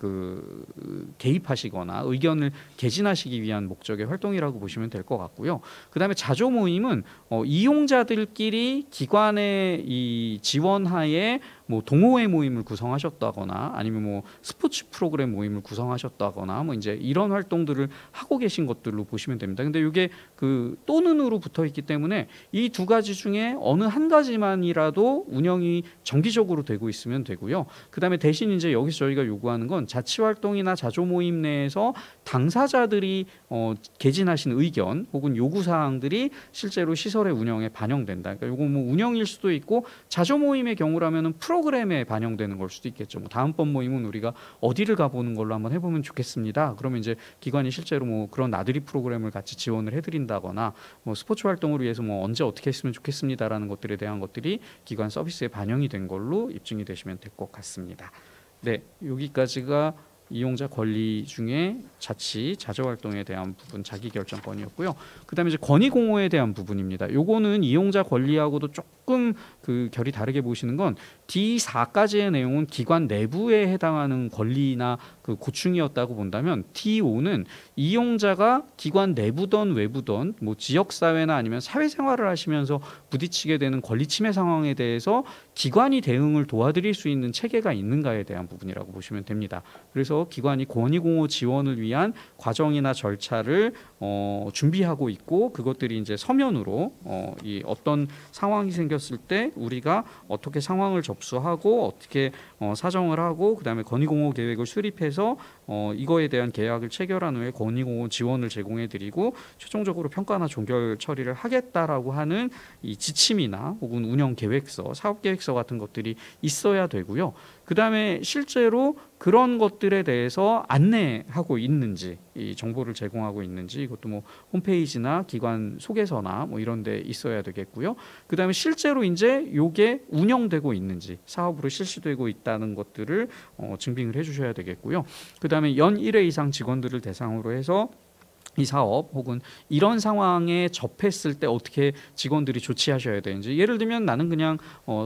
[SPEAKER 4] 개입하시거나 의견을 개진하시기 위한 목적의 활동이라고 보시면 될 것 같고요. 그다음에 자조 모임은 이용자들끼리 기관의 이 지원하에 뭐 동호회 모임을 구성하셨다거나 아니면 뭐 스포츠 프로그램 모임을 구성하셨다거나 뭐 이제 이런 활동들을 하고 계신 것들로 보시면 됩니다. 근데 이게 그 또는으로 붙어 있기 때문에 이 두 가지 중에 어느 한 가지만이라도 운영이 정기적으로 되고 있으면 되고요. 그다음에 대신 이제 여기서 저희가 요구하는 건 자치 활동이나 자조 모임 내에서 당사자들이 개진하신 의견 혹은 요구 사항들이 실제로 시설의 운영에 반영된다. 그러니까 요거 뭐 운영일 수도 있고 자조 모임의 경우라면은 프로그램에 반영되는 걸 수도 있겠죠. 뭐 다음번 모임은 우리가 어디를 가보는 걸로 한번 해보면 좋겠습니다. 그러면 이제 기관이 실제로 뭐 그런 나들이 프로그램을 같이 지원을 해드린다거나 뭐 스포츠 활동을 위해서 뭐 언제 어떻게 했으면 좋겠습니다라는 것들에 대한 것들이 기관 서비스에 반영이 된 걸로 입증이 되시면 될 것 같습니다. 네, 여기까지가 이용자 권리 중에 자치, 자조 활동에 대한 부분 자기결정권이었고요. 그다음에 이제 권위 공호에 대한 부분입니다. 요거는 이용자 권리하고도 조금 그 결이 다르게 보시는 건 D4까지의 내용은 기관 내부에 해당하는 권리나 그 고충이었다고 본다면 D5는 이용자가 기관 내부든 외부든 뭐 지역 사회나 아니면 사회생활을 하시면서 부딪히게 되는 권리 침해 상황에 대해서 기관이 대응을 도와드릴 수 있는 체계가 있는가에 대한 부분이라고 보시면 됩니다. 그래서 기관이 권위 공호 지원을 위한 과정이나 절차를 준비하고 있고 그것들이 이제 서면으로 이 어떤 상황이 생겼을 때 우리가 어떻게 상황을 접수하고 어떻게 사정을 하고 그다음에 권위 공호 계획을 수립해서 이거에 대한 계약을 체결한 후에 권위 공호 지원을 제공해드리고 최종적으로 평가나 종결 처리를 하겠다라고 하는 이 지침이나 혹은 운영 계획서, 사업 계획서 같은 것들이 있어야 되고요. 그다음에 실제로 그런 것들에 대해서 안내하고 있는지, 이 정보를 제공하고 있는지 이것도 뭐 홈페이지나 기관 소개서나 뭐 이런 데 있어야 되겠고요. 그다음에 실제로 이제 요게 운영되고 있는지, 사업으로 실시되고 있다는 것들을 증빙을 해 주셔야 되겠고요. 그다음에 연 1회 이상 직원들을 대상으로 해서 이 사업 혹은 이런 상황에 접했을 때 어떻게 직원들이 조치하셔야 되는지, 예를 들면 나는 그냥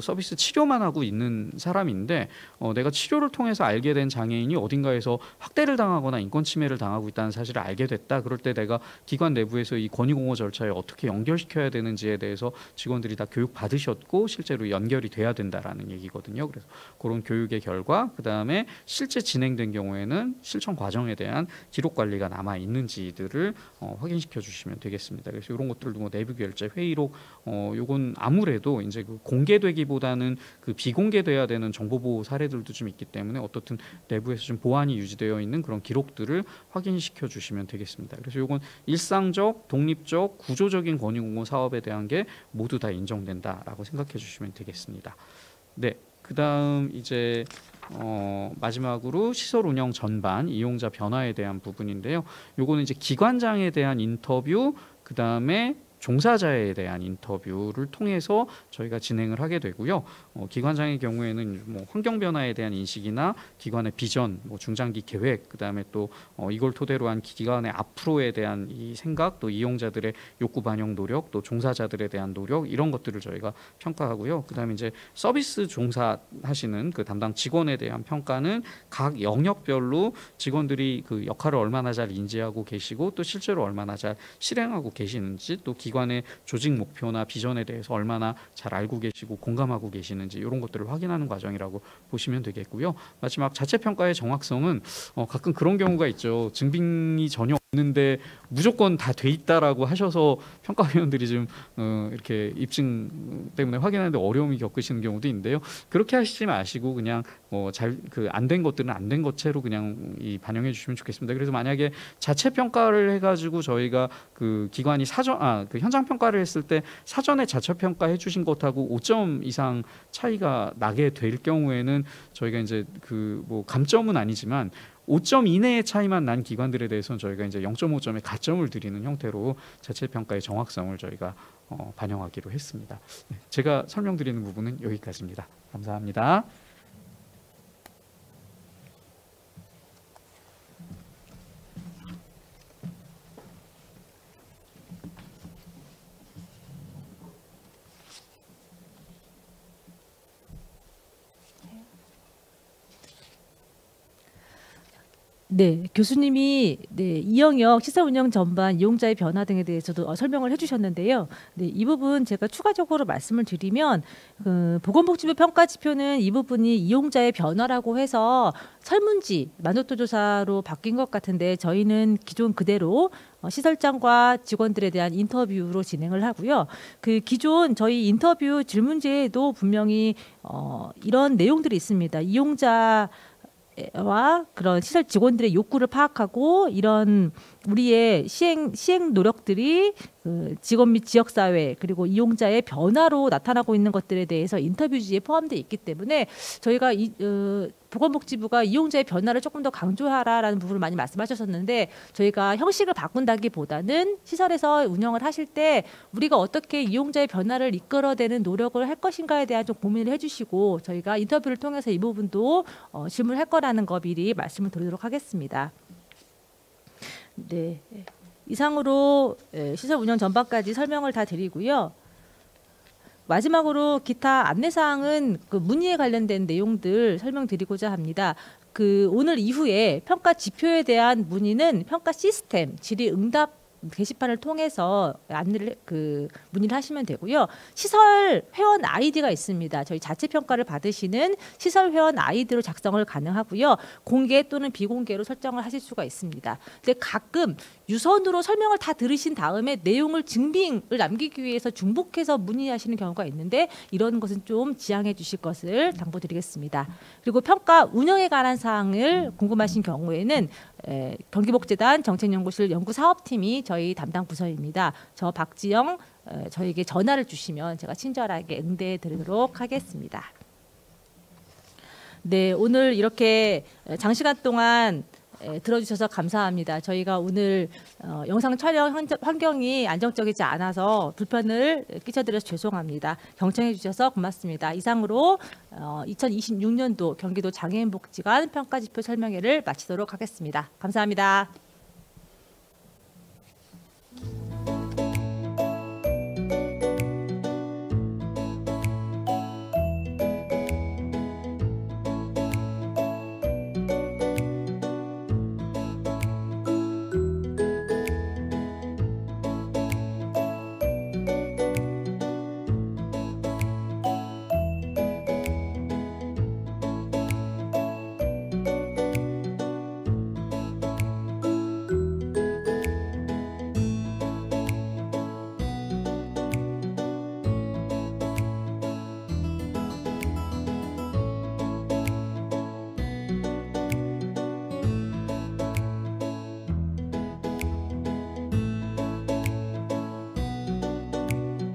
[SPEAKER 4] 서비스 치료만 하고 있는 사람인데 내가 치료를 통해서 알게 된 장애인이 어딘가에서 학대를 당하거나 인권 침해를 당하고 있다는 사실을 알게 됐다. 그럴 때 내가 기관 내부에서 이 권위공호 절차에 어떻게 연결시켜야 되는지에 대해서 직원들이 다 교육 받으셨고 실제로 연결이 돼야 된다라는 얘기거든요. 그래서 그런 교육의 결과, 그 다음에 실제 진행된 경우에는 실천 과정에 대한 기록 관리가 남아 있는지들을 것들을 확인시켜 주시면 되겠습니다. 그래서 이런 것들도 뭐 내부 결제 회의록 요건 아무래도 이제 그 공개되기보다는 그 비공개돼야 되는 정보 보호 사례들도 좀 있기 때문에 어떻든 내부에서 좀 보안이 유지되어 있는 그런 기록들을 확인시켜 주시면 되겠습니다. 그래서 요건 일상적, 독립적, 구조적인 권익공헌 사업에 대한 게 모두 다 인정된다라고 생각해 주시면 되겠습니다. 네, 그다음 이제 마지막으로 시설 운영 전반 이용자 변화에 대한 부분인데요. 요거는 이제 기관장에 대한 인터뷰, 그다음에 종사자에 대한 인터뷰를 통해서 저희가 진행을 하게 되고요. 기관장의 경우에는 뭐 환경 변화에 대한 인식이나 기관의 비전, 뭐 중장기 계획, 그다음에 또 이걸 토대로 한 기관의 앞으로에 대한 이 생각, 또 이용자들의 욕구 반영 노력, 또 종사자들에 대한 노력, 이런 것들을 저희가 평가하고요. 그다음에 이제 서비스 종사하시는 그 담당 직원에 대한 평가는 각 영역별로 직원들이 그 역할을 얼마나 잘 인지하고 계시고 또 실제로 얼마나 잘 실행하고 계시는지, 또 기관의 조직 목표나 비전에 대해서 얼마나 잘 알고 계시고 공감하고 계시는지, 이런 것들을 확인하는 과정이라고 보시면 되겠고요. 마지막 자체 평가의 정확성은 가끔 그런 경우가 있죠. 증빙이 전혀 없는데 무조건 다 돼 있다라고 하셔서 평가위원들이 좀 이렇게 입증 때문에 확인하는데 어려움이 겪으시는 경우도 있는데요. 그렇게 하시지 마시고 그냥 잘 그 안 된 것들은 안 된 것체로 그냥 반영해 주시면 좋겠습니다. 그래서 만약에 자체 평가를 해가지고 저희가 그 기관이 그 현장 평가를 했을 때 사전에 자체 평가해 주신 것하고 5점 이상 차이가 나게 될 경우에는 저희가 이제 그 뭐 감점은 아니지만 5점 이내의 차이만 난 기관들에 대해서는 저희가 이제 0.5점의 가점을 드리는 형태로 자체 평가의 정확성을 저희가 반영하기로 했습니다. 네, 제가 설명드리는 부분은 여기까지입니다. 감사합니다.
[SPEAKER 1] 네, 교수님이 이 영역 시설 운영 전반 이용자의 변화 등에 대해서도 설명을 해주셨는데요. 네, 이 부분 제가 추가적으로 말씀을 드리면 보건복지부 평가 지표는 이 부분이 이용자의 변화라고 해서 설문지 만족도 조사로 바뀐 것 같은데 저희는 기존 그대로 시설장과 직원들에 대한 인터뷰로 진행을 하고요. 그 기존 저희 인터뷰 질문지에도 분명히 이런 내용들이 있습니다. 이용자 와 그런 시설 직원들의 욕구를 파악하고 이런 우리의 시행 노력들이 그 직원 및 지역 사회 그리고 이용자의 변화로 나타나고 있는 것들에 대해서 인터뷰지에 포함되어 있기 때문에 저희가 보건복지부가 이용자의 변화를 조금 더 강조하라라는 부분을 많이 말씀하셨었는데 저희가 형식을 바꾼다기보다는 시설에서 운영을 하실 때 우리가 어떻게 이용자의 변화를 이끌어내는 노력을 할 것인가에 대한 좀 고민을 해주시고 저희가 인터뷰를 통해서 이 부분도 질문할 거라는 거 미리 말씀을 드리도록 하겠습니다. 네, 이상으로 시설 운영 전반까지 설명을 다 드리고요. 마지막으로 기타 안내사항은 그 문의에 관련된 내용들 설명드리고자 합니다. 그 오늘 이후에 평가 지표에 대한 문의는 평가 시스템 질의응답 게시판을 통해서 문의를 하시면 되고요. 시설 회원 아이디가 있습니다. 저희 자체 평가를 받으시는 시설 회원 아이디로 작성을 가능하고요. 공개 또는 비공개로 설정을 하실 수가 있습니다. 근데 가끔 유선으로 설명을 다 들으신 다음에 내용을 증빙을 남기기 위해서 중복해서 문의하시는 경우가 있는데 이런 것은 좀 지양해 주실 것을 당부드리겠습니다. 그리고 평가 운영에 관한 사항을 궁금하신 경우에는 경기복지단 정책연구실 연구사업팀이 저희 담당 부서입니다. 저 박지영 저에게 전화를 주시면 제가 친절하게 응대해 드리도록 하겠습니다. 네, 오늘 이렇게 장시간 동안 들어주셔서 감사합니다. 저희가 오늘 영상 촬영 환경이 안정적이지 않아서 불편을 끼쳐드려서 죄송합니다. 경청해 주셔서 고맙습니다. 이상으로 2026년도 경기도 장애인복지관 평가지표 설명회를 마치도록 하겠습니다. 감사합니다.